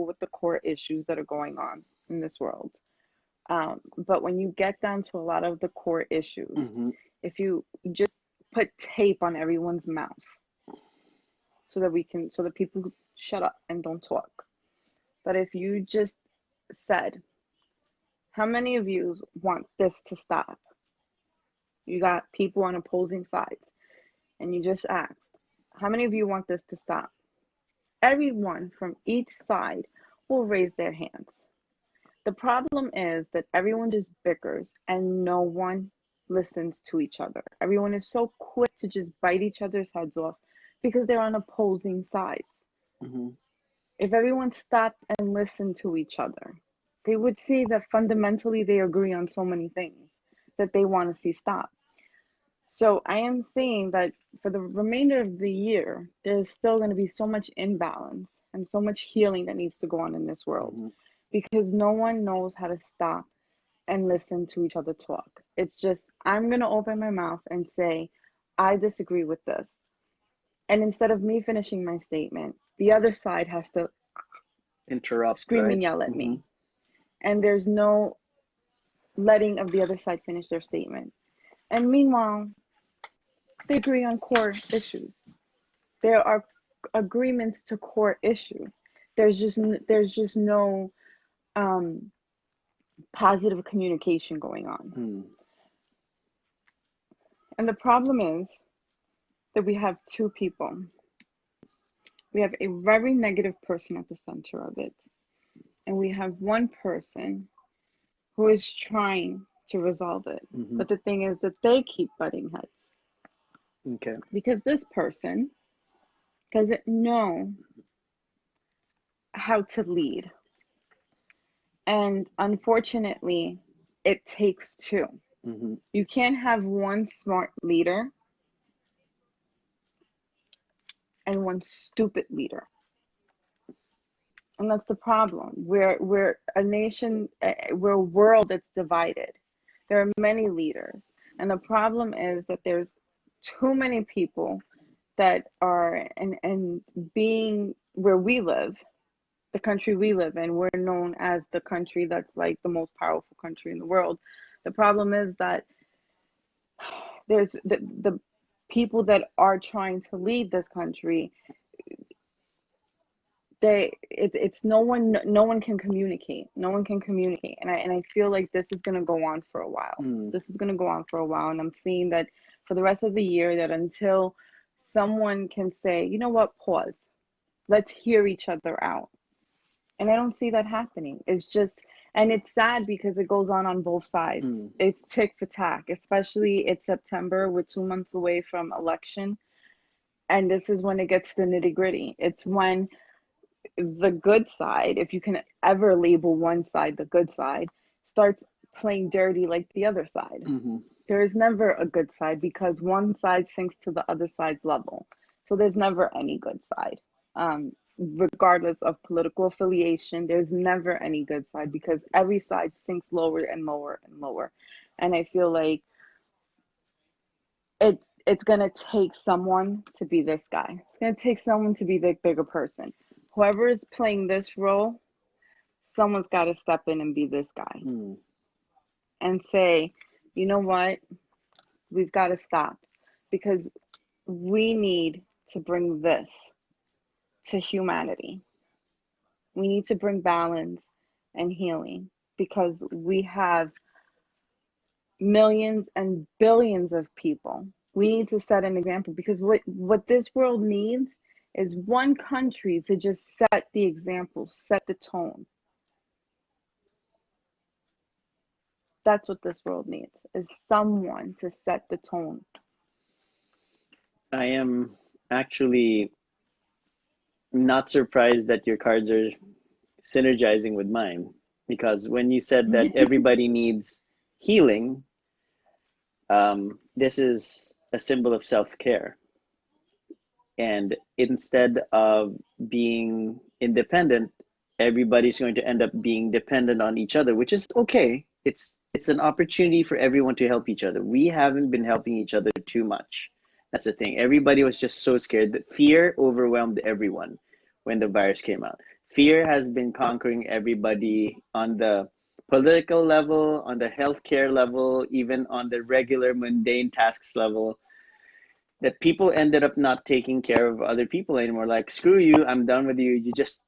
with the core issues that are going on in this world. But when you get down to a lot of the core issues, Mm-hmm. if you just put tape on everyone's mouth so that people shut up and don't talk. But if you just said, how many of you want this to stop? You got people on opposing sides, and you just asked, how many of you want this to stop? Everyone from each side will raise their hands. The problem is that everyone just bickers and no one listens to each other. Everyone is so quick to just bite each other's heads off because they're on opposing sides. Mm-hmm. If everyone stopped and listened to each other, they would see that fundamentally they agree on so many things that they want to see stop. So I am saying that for the remainder of the year, there's still going to be so much imbalance and so much healing that needs to go on in this world Mm-hmm. because no one knows how to stop and listen to each other talk. It's just, I'm going to open my mouth and say, I disagree with this. And instead of me finishing my statement, the other side has to Interrupt, scream right? and yell at Mm-hmm. me. And there's no letting of the other side finish their statement. And meanwhile, they agree on core issues. There are agreements to core issues. There's just no um, positive communication going on. Mm. And the problem is that we have two people. We have a very negative person at the center of it, and we have one person who is trying to resolve it. Mm-hmm. But the thing is that they keep butting heads Okay. because this person doesn't know how to lead. And unfortunately, it takes two. Mm-hmm. You can't have one smart leader and one stupid leader. And that's the problem. We're a nation, we're a world that's divided. There are many leaders. And the problem is that there's too many people that are and being where we live, the country we live in, we're known as the country that's like the most powerful country in the world. The problem is that there's the people that are trying to lead this country, it's no one can communicate. No one can communicate. And I feel like this is going to go on for a while. Mm. This is going to go on for a while, and I'm seeing that for the rest of the year, that until someone can say, you know what, pause, let's hear each other out. And I don't see that happening. It's just, and it's sad because it goes on both sides. Mm. It's tick for tack, especially it's September. We're 2 months away from election. And this is when it gets the nitty gritty. It's when the good side, if you can ever label one side the good side, starts playing dirty like the other side. Mm-hmm. There is never a good side because one side sinks to the other side's level. So there's never any good side. Regardless of political affiliation, there's never any good side because every side sinks lower and lower and lower. And I feel like it's gonna take someone to be this guy. It's gonna take someone to be the bigger person. Whoever is playing this role, someone's got to step in and be this guy Mm. and say, you know what, we've got to stop because we need to bring this to humanity. We need to bring balance and healing because we have millions and billions of people. We need to set an example because what this world needs is one country to just set the example, set the tone. That's what this world needs, is someone to set the tone. I am actually not surprised that your cards are synergizing with mine because when you said that everybody needs healing, this is a symbol of self-care. And instead of being independent, everybody's going to end up being dependent on each other, which is okay. It's an opportunity for everyone to help each other. We haven't been helping each other too much. That's the thing. Everybody was just so scared that fear overwhelmed everyone when the virus came out. Fear has been conquering everybody on the political level, on the healthcare level, even on the regular mundane tasks level, that people ended up not taking care of other people anymore. Like, screw you, I'm done with you. You just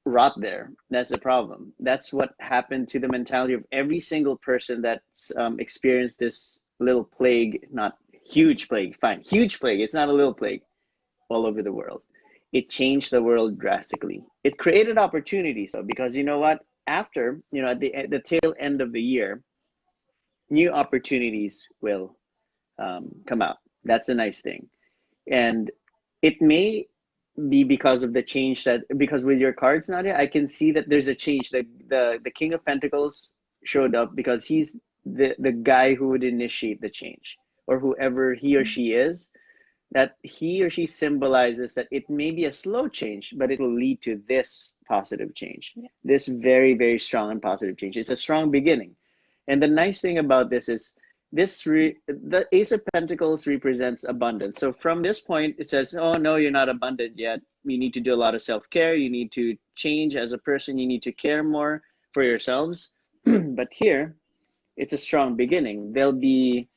rot there. That's the problem. That's what happened to the mentality of every single person that's experienced this little plague, not huge plague, fine, huge plague. It's not a little plague, all over the world. It changed the world drastically. It created opportunities though, because you know what? After, at the tail end of the year, new opportunities will come out. That's a nice thing. And it may be because of the change because with your cards, Nadia, I can see that there's a change. That the King of Pentacles showed up because he's the guy who would initiate the change, or whoever he or she is, that he or she symbolizes that it may be a slow change, but it will lead to this positive change. Yeah. This very, very strong and positive change. It's a strong beginning. And the nice thing about this is the Ace of Pentacles represents abundance. So from this point, it says, oh, no, you're not abundant yet. You need to do a lot of self-care. You need to change as a person. You need to care more for yourselves. But here, it's a strong beginning. There'll be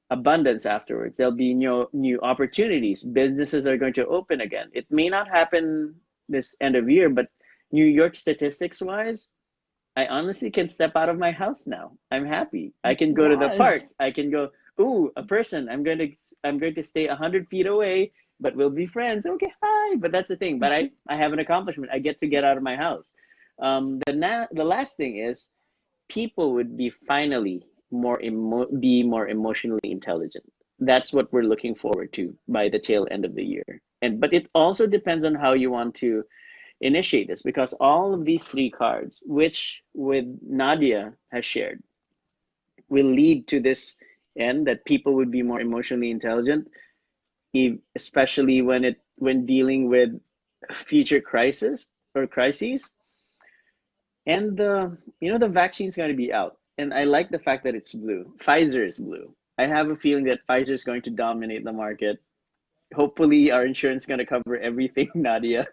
abundance afterwards. There'll be new opportunities. Businesses are going to open again. It may not happen this end of year, but New York statistics wise, I honestly can step out of my house now. I'm happy. I can go to the park. Yes. I can go, ooh, a person. I'm going to stay 100 feet away, but we'll be friends. Okay, hi. But that's the thing. But I have an accomplishment. I get out of my house. The last thing is, people would be finally be more emotionally intelligent. That's what we're looking forward to by the tail end of the year. But it also depends on how you want to initiate this, because all of these three cards, which with Nadia has shared, will lead to this end, that people would be more emotionally intelligent, especially when dealing with future crises or crises. And the vaccine's going to be out. And I like the fact that it's blue. Pfizer is blue. I have a feeling that Pfizer is going to dominate the market. Hopefully our insurance is going to cover everything, Nadia.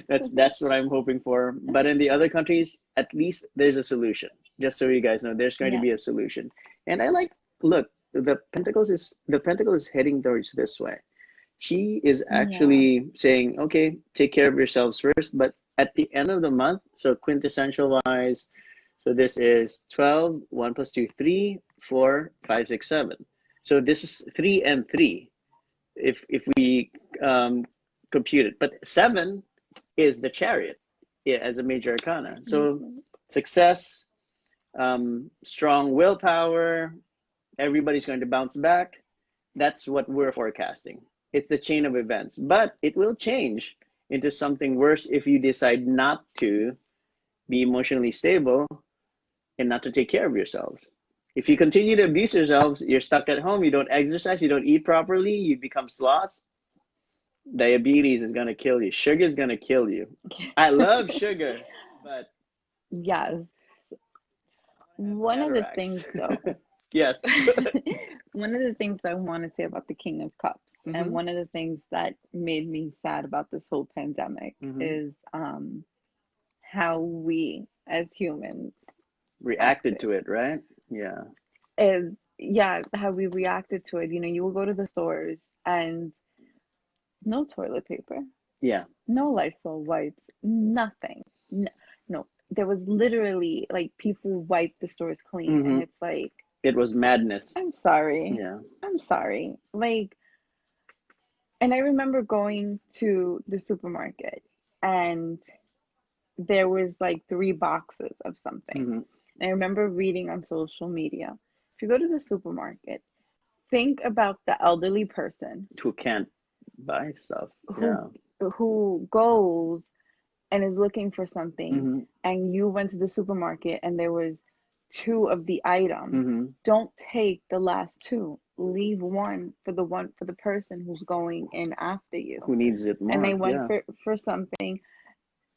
That's what I'm hoping for. But in the other countries, at least there's a solution. Just so you guys know, there's going to Yeah. be a solution. And look, the pentacle is heading towards this way. She is Yeah. actually saying, okay, take care of yourselves first. But at the end of the month, so quintessential wise, so this is 12, 1 plus 2, 3, 4, 5, 6, 7. So this is 3 and 3 if we compute it. But 7 is the Chariot, yeah, as a major arcana. So success, strong willpower, everybody's going to bounce back. That's what we're forecasting. It's the chain of events, but it will change into something worse if you decide not to be emotionally stable and not to take care of yourselves. If you continue to abuse yourselves, you're stuck at home, you don't exercise, you don't eat properly, you become sloths. Diabetes is going to kill you. Sugar is going to kill you. I love sugar, but Yes. I have One of the cataracts. things, though, Yes. one of the things I want to say about the King of Cups, and Mm-hmm. one of the things that made me sad about this whole pandemic Mm-hmm. is how we as humans Reacted acted. to it, right? Yeah. Is yeah, how we reacted to it. You will go to the stores and no toilet paper, Yeah. no Lysol wipes, nothing. No, no. There was literally like people wiped the stores clean, Mm-hmm. and it's like, It was madness. I'm sorry. Yeah. I'm sorry. Like, and I remember going to the supermarket and there was like three boxes of something. Mm-hmm. And I remember reading on social media, if you go to the supermarket, think about the elderly person Who can't buy stuff. who Yeah. who goes and is looking for something, Mm-hmm. and you went to the supermarket and there was two of the item. Mm-hmm. Don't take the last two. leave one for the person who's going in after you. Who needs it And they more? went Yeah. for something,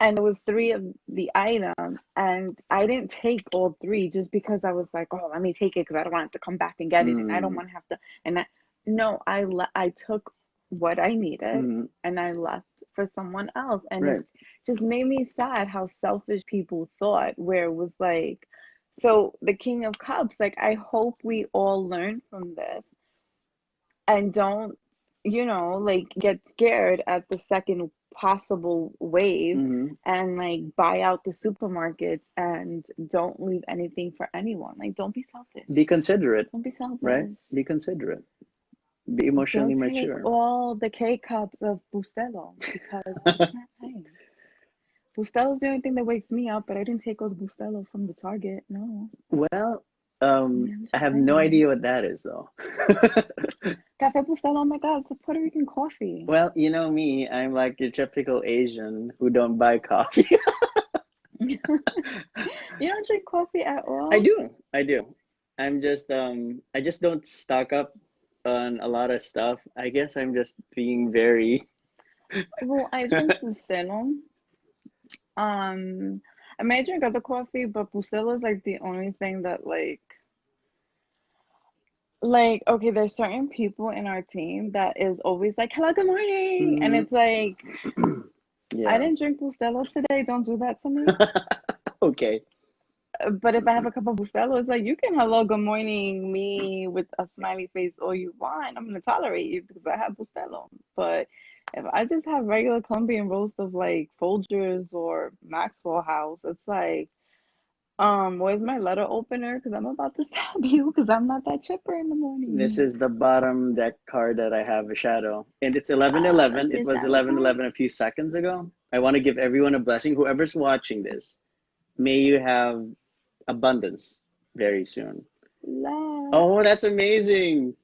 and it was three of the item, and I didn't take all three just because I was like, oh, let me take it because I don't want to come back and get it, and I don't Mm. want to have to. And I, no, I took what I needed, Mm. and I left for someone else, and Right. it just made me sad how selfish people thought. Where it was like, so the King of Cups, like I hope we all learn from this and don't, like get scared at the second possible wave Mm-hmm. and like buy out the supermarkets and don't leave anything for anyone. Like, don't be selfish. Be considerate, Don't be right? selfish. Be considerate. Be emotionally Don't take mature. all the K cups of Bustelo because it's not nice. Bustelo's the only thing that wakes me up, but I didn't take all the Bustelo from the Target. No. Well, Yeah, I was I just have no saying. idea what that is though. Cafe Bustelo, oh my God, it's the Puerto Rican coffee. Well, you know me, I'm like your typical Asian who don't buy coffee. You don't drink coffee at I all? do. I do. I just don't stock up on a lot of stuff. I guess I'm just being very Well, I drink Bustelo. Um, I may drink other coffee, but Bustelo is like the only thing that okay, there's certain people in our team that is always like, "Hello, good morning," and Mhm. it's like, I Yeah. didn't drink Bustelo today. Don't do that to me. Okay. But if I have a cup of Bustelo, it's like you can hello, good morning me with a smiley face all you want. I'm gonna tolerate you because I have Bustelo. But if I just have regular Colombian roast of like Folgers or Maxwell House, it's like, where's my letter opener? Because I'm about to stab you because I'm not that chipper in the This morning. is the bottom deck card that I have a shadow. And it's 11:11. That's It your was shadow card. 11:11 a few seconds ago. I want to give everyone a blessing. Whoever's watching this, may you have abundance very soon. Love. Oh, that's amazing.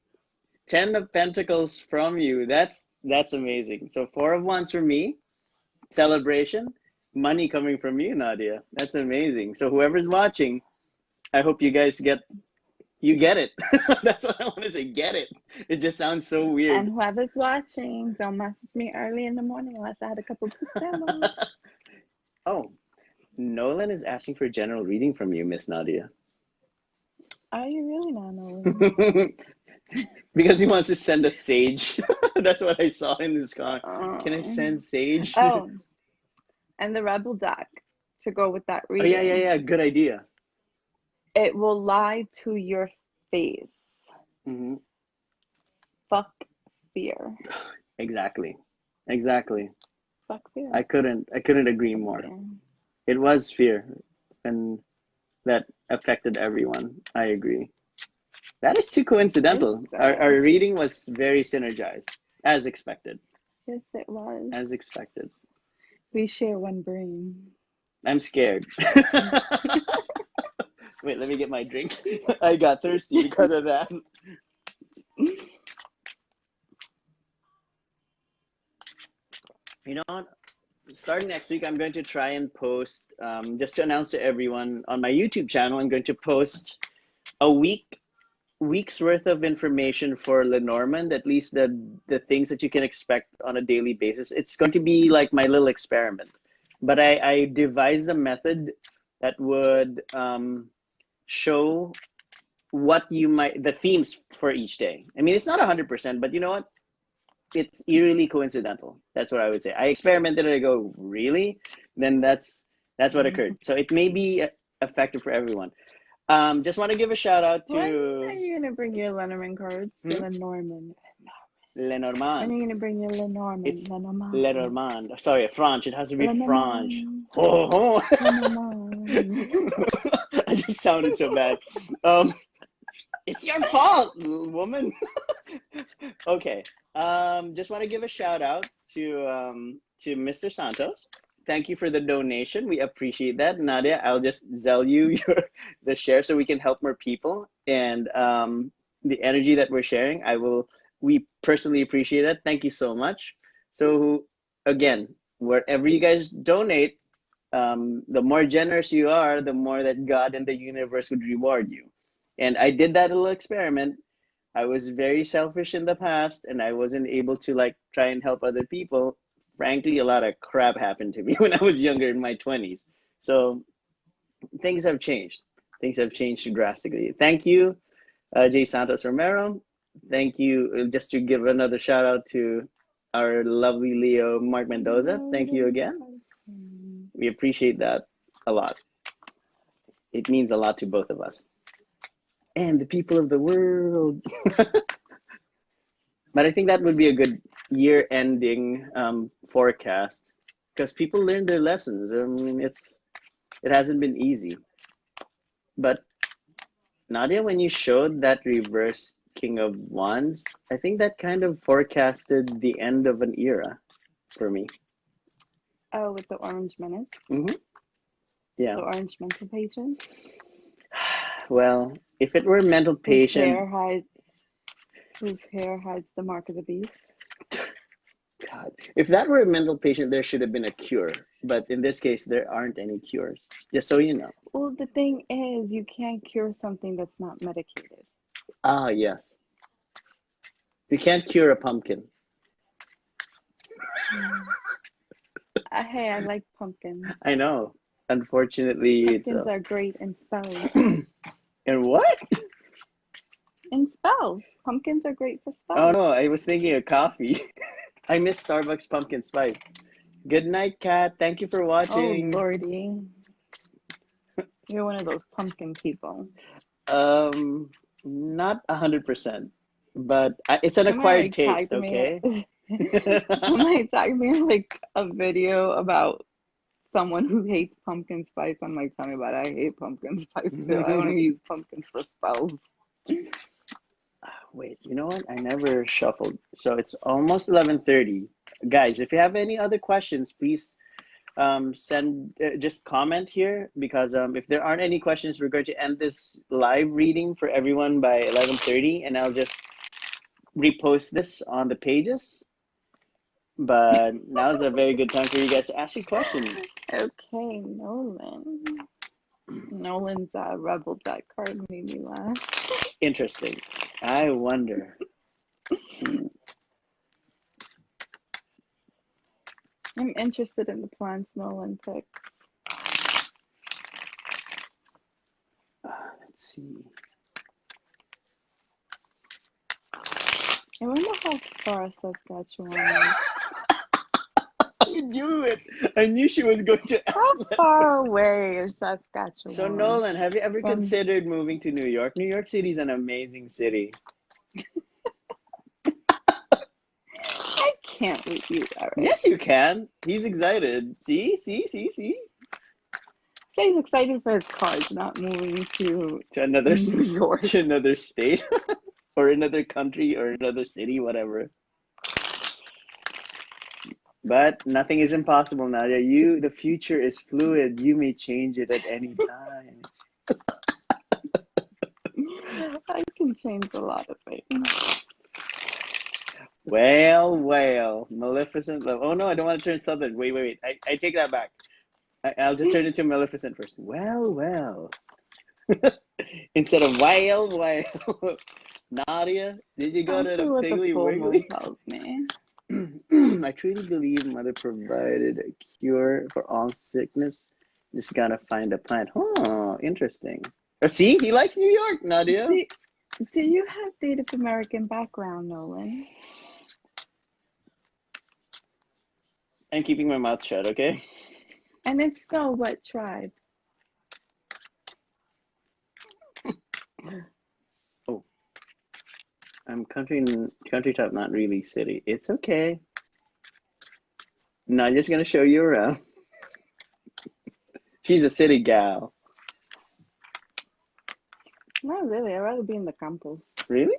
10 of Pentacles from you. That's amazing. So 4 of Wands for me. Celebration. Money coming from you, Nadia. That's amazing. So whoever's watching, I hope you guys get it. That's what I want to say. Get it. It just sounds so And weird. whoever's watching, don't message me early in the morning unless I had a cup of Bustelo. Oh, Nolan is asking for a general reading from you, Miss Nadia. Are you really not knowing? Because he wants to send a sage. That's what I saw in his comment. Can I Um, send sage? oh, and the Rebel deck to go with that Oh yeah, yeah, reading. yeah. Good idea. It will lie to your face. Hmm. Fuck fear. Exactly. Exactly. Fuck fear. I couldn't agree Fuck more. fear. It was fear and that affected everyone. I agree. That is too It coincidental. Our does. reading was very synergized, as expected. Yes, it was. As expected. We share one brain. I'm scared. Wait, let me get my drink. I got thirsty because of that. You know what? Starting next week, I'm going to try and post, just to announce to everyone on my YouTube channel, I'm going to post a week's worth of information for Lenormand, at least the things that you can expect on a daily basis. It's going to be like my little experiment. But I devised a method that would show what you might, the themes for each day. I mean, it's not 100%, but you know what? It's eerily coincidental. That's what I would say. I experimented and I go, really? Then that's what occurred. So it may be effective for everyone. Just want to give a shout out When are to you gonna bring your Lenormand cards? Your hmm? Lenormand. When are Lenormand. you gonna bring your Lenormand? It's Lenormand. Lenormand. Sorry, French. It has to be French. Lenormand. Oh, Lenormand. I just sounded so bad. Um, it's your fault, woman. Okay. Just want to give a shout out to Mr. Santos. Thank you for the donation. We appreciate that. Nadia, I'll just zell you the share so we can help more people. And the energy that we're sharing, we personally appreciate it. Thank you so much. So again, wherever you guys donate, the more generous you are, the more that God and the universe would reward you. And I did that little experiment. I was very selfish in the past and I wasn't able to like try and help other people. Frankly, a lot of crap happened to me when I was younger in my 20s. So things have changed. Things have changed drastically. Thank you, Jay Santos Romero. Thank you. Just to give another shout out to our lovely Leo Mark Mendoza. Thank you again. We appreciate that a lot. It means a lot to both of us and the people of the world. But I think that would be a good year-ending forecast because people learned their lessons. I mean, it hasn't been easy. But Nadia, when you showed that reverse King of Wands, I think that kind of forecasted the end of an era for me. Oh, with the orange menace? Mm-hmm. Yeah. The orange mental patient? Well, if it were a mental patient, whose hair hides the mark of the beast. God, if that were a mental patient, there should have been a cure. But in this case, there aren't any cures. Just so you know. Well, the thing is, you can't cure something that's not medicated. Ah, yes. You can't cure a pumpkin. Hey, I like pumpkins. I know. Unfortunately, pumpkins are great in spells. And what? In spells. Pumpkins are great for spells. Oh no, I was thinking of coffee. I miss Starbucks pumpkin spice. Good night, Kat. Thank you for watching. Oh lordy. You're one of those pumpkin people. Not 100%, but it's an acquired taste, okay? Somebody tagged me like a video about someone who hates pumpkin spice. I'm like, tell me about it. I hate pumpkin spice too. I want to use pumpkins for spells. Wait, you know what? I never shuffled. So it's almost 11:30. Guys, if you have any other questions, please just comment here because if there aren't any questions, we're going to end this live reading for everyone by 11:30 and I'll just repost this on the pages. But now's a very good time for you guys to ask your questions. Okay, Nolan. Nolan's Rebel Deck card made me laugh. Interesting. I wonder. I'm interested in the plants Nolan picked. Let's see. I wonder how far Saskatchewan is. You knew it. I knew she was going to ask How that. far away is Saskatchewan? So Nolan, have you ever considered moving to New York? New York City is an amazing city. I can't with you, Eric. Yes, you can. He's excited. See? So he's excited for his cards, not moving to another New York. To another state or another country or another city, whatever. But nothing is impossible, Nadia. The future is fluid. You may change it at any time. I can change a lot of things. Well. Maleficent love. Oh no, I don't want to turn Southern. Wait. I take that back. I'll just turn it to Maleficent first. Well. Instead of whale. Nadia, did you go to the Piggly Wiggly? Tells me. I truly believe Mother provided a cure for all sickness. Just gotta find a plant. Oh, interesting. Oh, see, he likes New York, Nadia. Do you have Native American background, Nolan? I'm keeping my mouth shut, okay? And if so, what tribe? Oh, I'm country type, not really city. It's okay. No, I'm just gonna show you around. She's a city gal. Not really. I'd rather be in the campos. Really?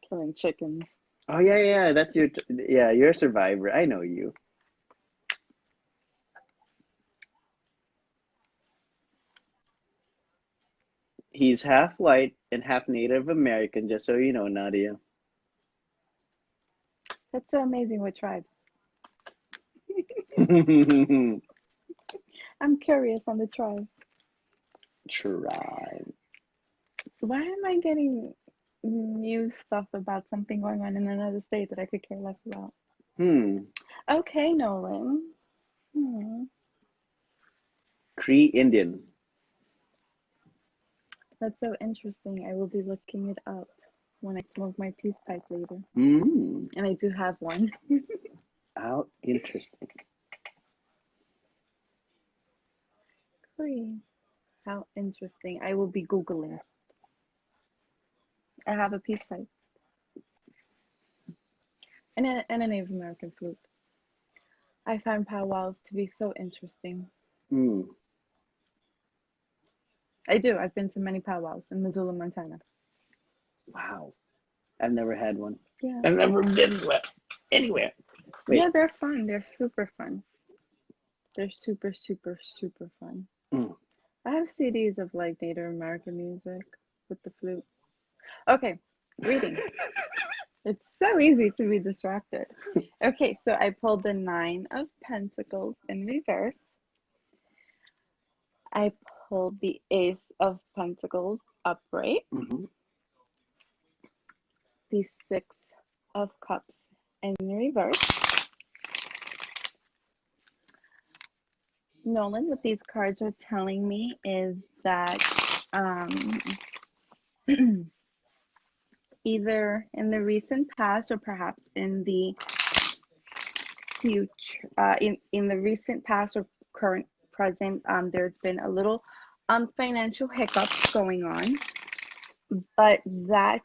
Killing chickens. Oh yeah. That's you're a survivor. I know you. He's half white and half Native American, just so you know, Nadia. That's so amazing. What tribe? I'm curious on the tribe. Tribe. Why am I getting news stuff about something going on in another state that I could care less about. Hmm. Okay, Nolan. Hmm. Cree Indian. That's so interesting. I will be looking it up when I smoke my peace pipe later. Hmm. And I do have one. How interesting. Cree. How interesting. I will be Googling. I have a peace pipe and a Native American flute. I find powwows to be so interesting. Hmm. I do. I've been to many powwows in Missoula, Montana. Wow. I've never had one. Yeah. I've never been anywhere. Yeah, Wait. they're fun. They're super fun. They're super, super, super fun. Hmm. I have CDs of like Native American music with the flute. Okay, reading. It's so easy to be distracted. Okay, so I pulled the Nine of Pentacles in reverse. I pulled the Ace of Pentacles upright, Mm-hmm. the Six of Cups in reverse. Nolan, what these cards are telling me is that either in the recent past or perhaps in the future, in the recent past or current present, there's been a little financial hiccups going on, but that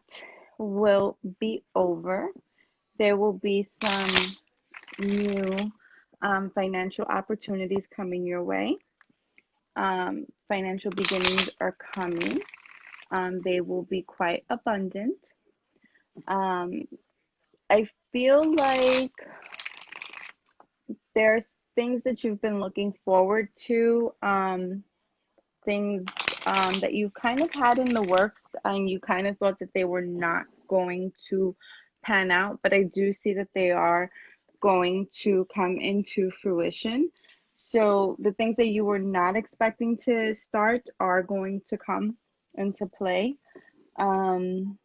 will be over. There will be some new financial opportunities coming your way. Financial beginnings are coming. They will be quite abundant. Um, I feel like there's things that you've been looking forward to, things that you kind of had in the works and you kind of thought that they were not going to pan out, but I do see that they are going to come into fruition. So the things that you were not expecting to start are going to come into play. Um,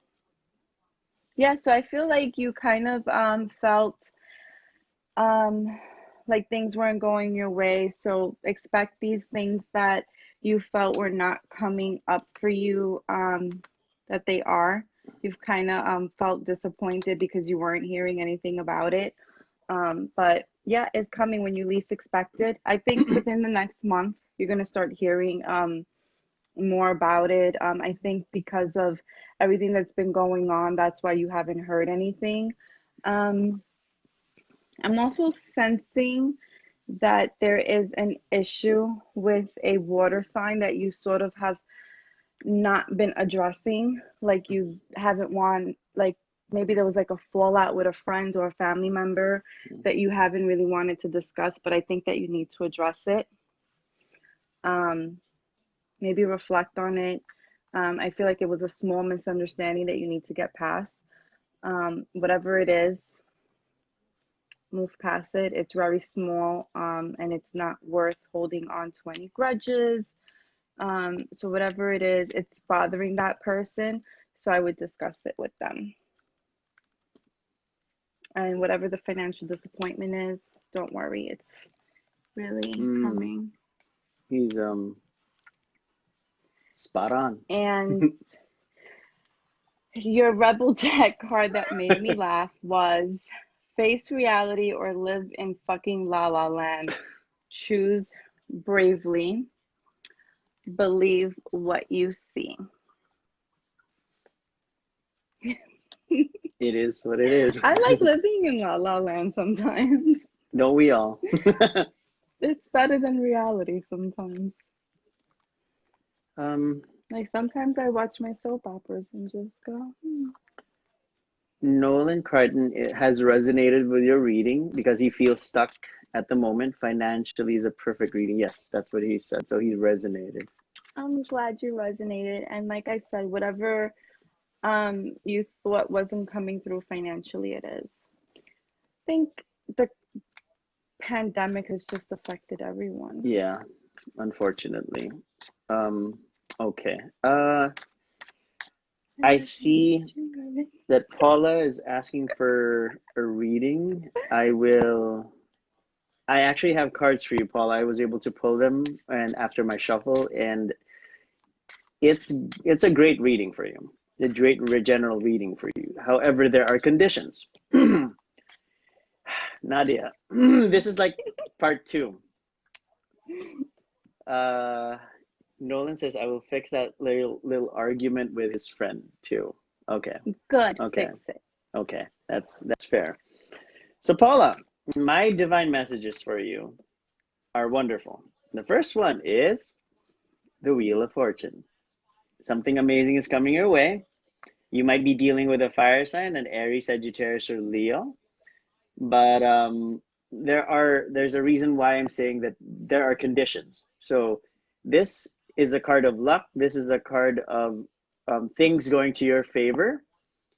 yeah, so I feel like you kind of felt um, like things weren't going your way. So expect these things that you felt were not coming up for you, that they are. You've kind of felt disappointed because you weren't hearing anything about it. But yeah, it's coming when you least expect it. I think within the next month, you're going to start hearing more about it. I think because of everything that's been going on, that's why you haven't heard anything. Um, I'm also sensing that there is an issue with a water sign that you sort of have not been addressing. Like you haven't like maybe there was like a fallout with a friend or a family member that you haven't really wanted to discuss, but I think that you need to address it. Um, Maybe reflect on it. I feel like it was a small misunderstanding that you need to get past. Whatever it is, move past it. It's very small, and it's not worth holding on to any grudges. So whatever it is, it's bothering that person. So I would discuss it with them. And whatever the financial disappointment is, don't worry, it's really Mm. coming. He's spot on. And your rebel deck card that made me laugh was face reality or live in fucking la la land. Choose bravely. Believe what you see. It is what it is. I like living in La La Land sometimes. Don't we all? It's better than reality sometimes. um, Like sometimes I watch my soap operas and just go, Nolan Crichton has resonated with your reading because he feels stuck at the moment. Financially is a perfect reading. Yes, that's what he said. So he resonated. I'm glad you resonated. And like I said, whatever you thought wasn't coming through financially, it is. I think the pandemic has just affected everyone. Yeah, unfortunately. Okay. I see that Paula is asking for a reading. I actually have cards for you, Paula. I was able to pull them and after my shuffle, and it's it's a great reading for you. A great general reading for you. However, there are conditions. Nadia, this is like part two. Uh, Nolan says I will fix that little argument with his friend too. Okay, Good. okay, Fix it. okay. That's fair. So Paula, my divine messages for you are wonderful. The first one is the Wheel of Fortune. Something amazing is coming your way. You might be dealing with a fire sign, an Aries, Sagittarius, or Leo, but there's a reason why I'm saying that there are conditions. So this is a card of luck. This is a card of things going to your favor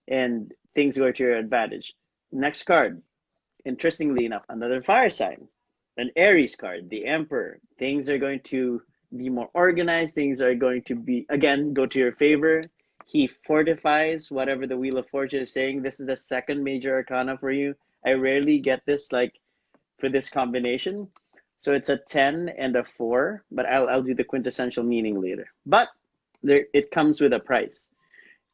and things going to your advantage. Next card, interestingly enough, another fire sign, an Aries card, the Emperor. Things are going to be more organized. Things are going to be, again, go to your favor. He fortifies whatever the Wheel of Fortune is saying. This is the second major arcana for you. I rarely get this like for this combination. So it's a 10 and a 4, but I'll do the quintessential meaning later. But there, it comes with a price.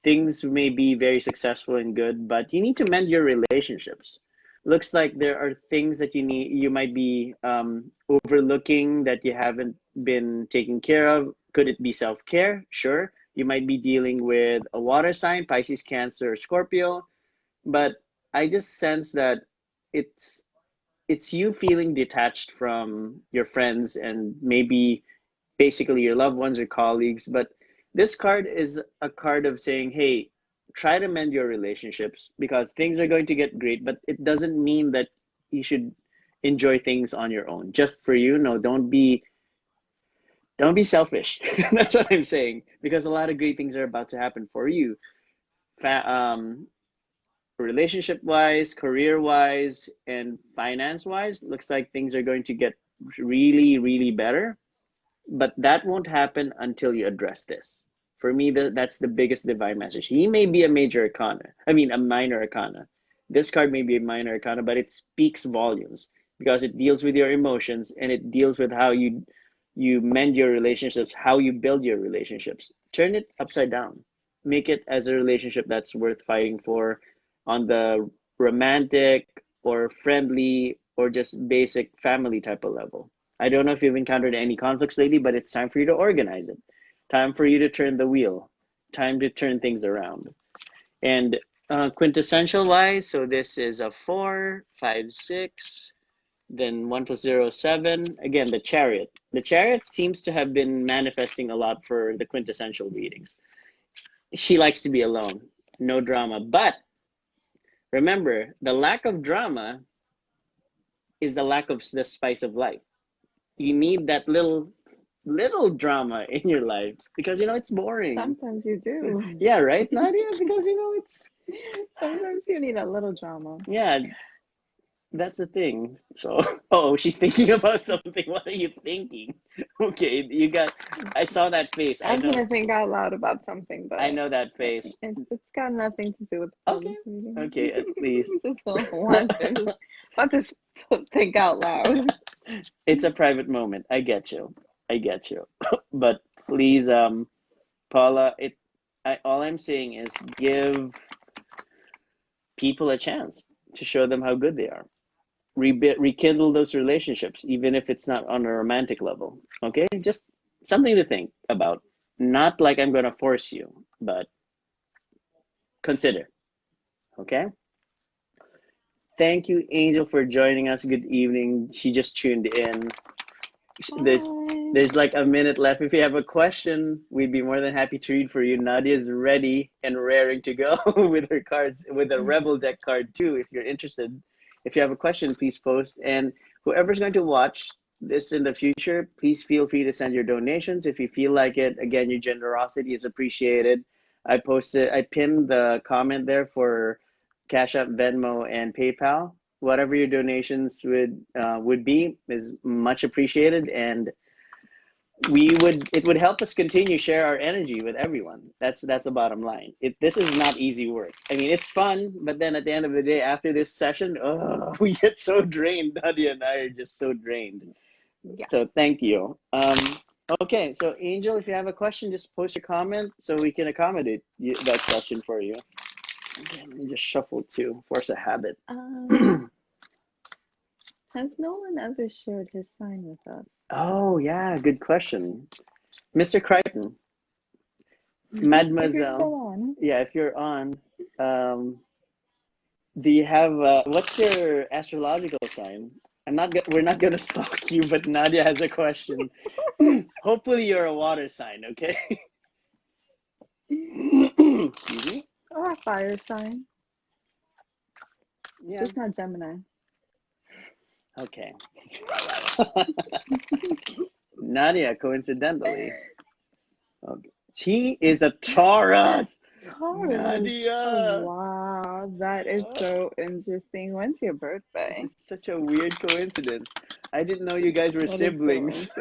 Things may be very successful and good, but you need to mend your relationships. Looks like there are things that you might be overlooking that you haven't been taking care of. Could it be self-care? Sure. You might be dealing with a water sign, Pisces, Cancer, or Scorpio, but I just sense that it's it's you feeling detached from your friends and maybe basically your loved ones or colleagues. But this card is a card of saying, hey, try to mend your relationships because things are going to get great, but it doesn't mean that you should enjoy things on your own just for you. No, don't be selfish. That's what I'm saying, because a lot of great things are about to happen for you. Fa- um, Relationship wise, career wise, and finance wise, looks like things are going to get really, really better. But that won't happen until you address this. For me, that's the biggest divine message. He may be a major arcana, I mean, a minor arcana. This card may be a minor arcana, but it speaks volumes because it deals with your emotions and it deals with how you mend your relationships, how you build your relationships. Turn it upside down. Make it as a relationship that's worth fighting for on the romantic or friendly or just basic family type of level. I don't know if you've encountered any conflicts lately, but it's time for you to organize it. Time for you to turn the wheel. Time to turn things around. And quintessential wise, so this is a 4, 5, 6, then 1 plus 0 is 7. Again, the chariot. The chariot seems to have been manifesting a lot for the quintessential readings. She likes to be alone, no drama. But remember, the lack of drama is the lack of the spice of life. You need that little drama in your life because it's boring. Sometimes you do. Yeah, right, Nadia? Because it's Sometimes you need a little drama. yeah, that's the thing. So oh, she's thinking about something. What are you thinking? Okay, I saw that face. I was gonna think out loud about something, I but know that face. it's got nothing to do with Okay. this meeting. Okay, at least. Just don't want to want to think out loud. It's a private moment. I get you. I get you. But please, Paula, all I'm saying is give people a chance to show them how good they are. Rekindle those relationships, even if it's not on a romantic level. Okay, just something to think about. Not like I'm going to force you, but consider. Okay. Thank you, Angel, for joining us. Good evening. She just tuned in. There's Bye. there's like a minute left. If you have a question, we'd be more than happy to read for you. Nadia's ready and raring to go with her cards, with a Rebel deck card too, if you're interested. If you have a question, please post. And whoever's going to watch this in the future, please feel free to send your donations if you feel like it. Again, your generosity is appreciated. I pinned the comment there for Cash App, Venmo, and PayPal. Whatever your donations would be is much appreciated. And it would help us continue share our energy with everyone. That's the bottom line. This is not easy work. I mean, it's fun, but then at the end of the day, after this session, oh, we get so drained. Nadia and I are just so drained. Yeah. So thank you. Okay, so Angel, if you have a question, just post your comment so we can accommodate that question for you. Okay, let me just shuffle too. Force a habit. Has no one ever shared his sign with us? Oh yeah, good question, Mr. Crichton. If you're Mademoiselle, still on. yeah, if you're on, do you have what's your astrological sign? We're not gonna stalk you, but Nadia has a question. Hopefully, you're a water sign, okay? Excuse me. Or a fire sign. Yeah. Just not Gemini. Okay. Nadia, coincidentally, okay. She is a Taurus. Taurus. Nadia. Oh, wow. That is so interesting. When's your birthday? This is such a weird coincidence. I didn't know you guys were That siblings. is so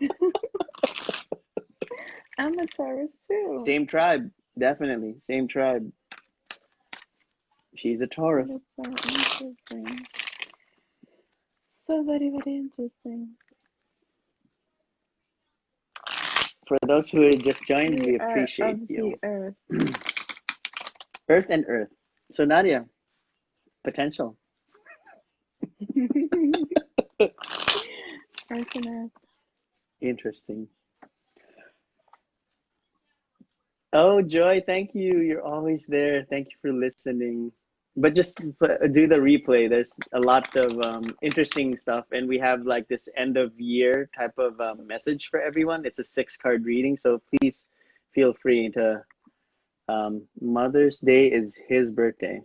interesting. I'm a Taurus too. Same tribe, definitely. Same tribe. She's a Taurus. That is so interesting. So very, very interesting. For those who just joined, we appreciate of you. The earth. Earth and earth. So Nadia, potential. Earth and earth. Interesting. Oh, Joy, thank you. You're always there. Thank you for listening. But just do the replay. There's a lot of interesting stuff, and we have like this end of year type of message for everyone. It's a 6-card reading, so please feel free to. Mother's Day is his birthday.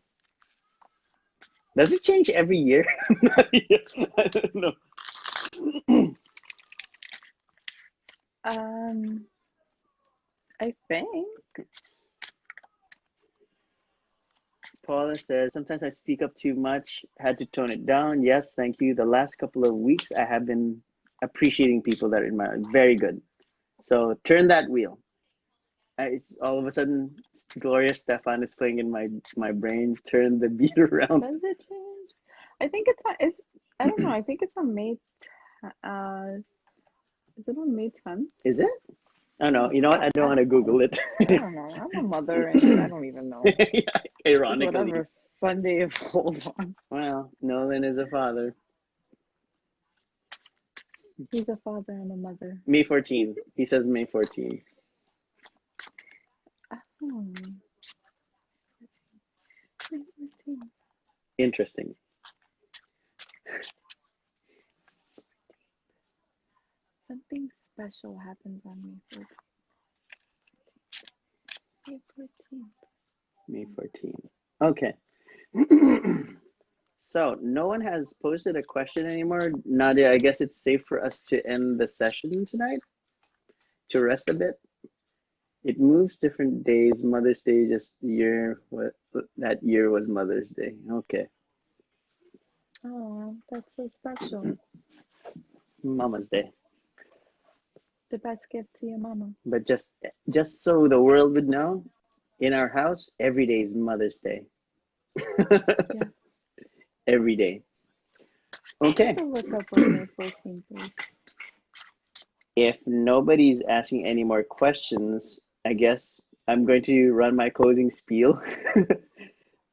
Does it change every year? I don't know. I think. Paula says, sometimes I speak up too much, had to tone it down. Yes, thank you. The last couple of weeks, I have been appreciating people that are in my life. Very good. So turn that wheel. All of a sudden, Gloria Stefan is playing in my brain. Turn the beat around. Does it change? I think it's I don't know. I think it's on May. Is it on May 10th? Is it? Oh no, you know what? I don't want to Google it. I don't know. I'm a mother and I don't even know. Ironically. Whatever Sunday it falls on. Well, Nolan is a father. He's a father and a mother. May 14. He says May 14. Oh. May 14. Interesting. Something special happens on May 14th. May 14th. May 14th. Okay. So no one has posted a question anymore. Nadia, I guess it's safe for us to end the session tonight, to rest a bit. It moves different days. Mother's Day just that year was Mother's Day. Okay. Oh, that's so special. Mama's Day. The best gift to your mama. But just so the world would know, in our house, every day is Mother's Day. Yeah. Every day. Okay. So what's up with May 14th, please? If nobody's asking any more questions, I guess I'm going to run my closing spiel.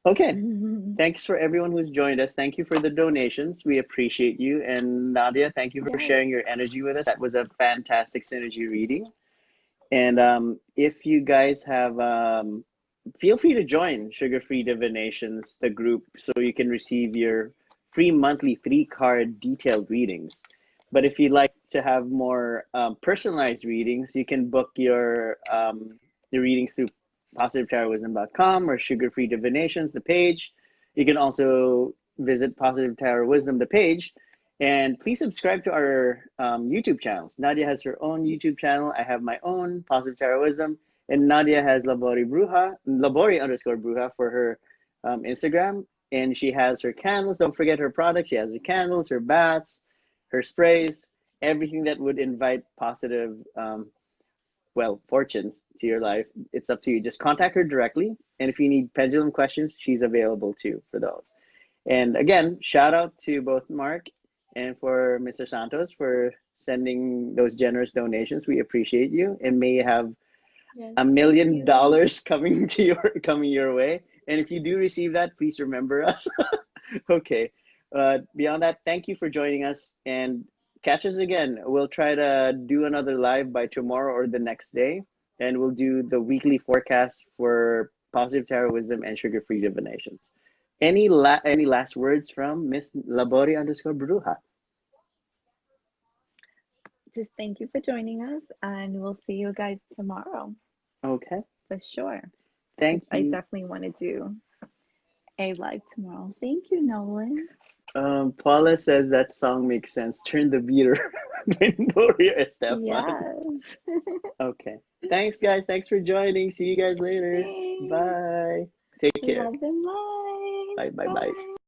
Okay. Thanks for everyone who's joined us. Thank you for the donations. We appreciate you. And Nadia, thank you for sharing your energy with us. That was a fantastic synergy reading. And if you guys have, feel free to join Sugar Free Divinations, the group, so you can receive your free monthly 3-card detailed readings. But if you'd like to have more personalized readings, you can book your readings through positivetarotwisdom.com or Sugar Free Divinations, the page. You can also visit Positive Tarot Wisdom, the page. And please subscribe to our YouTube channels. Nadia has her own YouTube channel. I have my own, Positive Tarot Wisdom. And Nadia has Labori_Bruja for her Instagram. And she has her candles. Don't forget her products. She has her candles, her baths, her sprays. everything that would invite positive, well, fortunes to your life. It's up to you. Just contact her directly. And if you need pendulum questions, she's available too for those. And again, shout out to both Mark and for Mr. Santos for sending those generous donations. We appreciate you, and may you have Yes, $1 thank million you. coming your way. And if you do receive that, please remember us. Okay. Beyond that, thank you for joining us, and catch us again. We'll try to do another live by tomorrow or the next day, and we'll do the weekly forecast for positive tarot wisdom and sugar-free divinations. Any last words from Miss Labori underscore Bruja? Just thank you for joining us, and we'll see you guys tomorrow Okay. for sure. Thank I you. definitely want to do a live tomorrow. Thank you, Nolan. Paula says that song makes sense. Turn the beater when Gloria Estefan. Yes. Okay. Thanks, guys. Thanks for joining. See you guys later. Thanks. Bye. Take care. Love and light. Bye, bye, bye. Bye.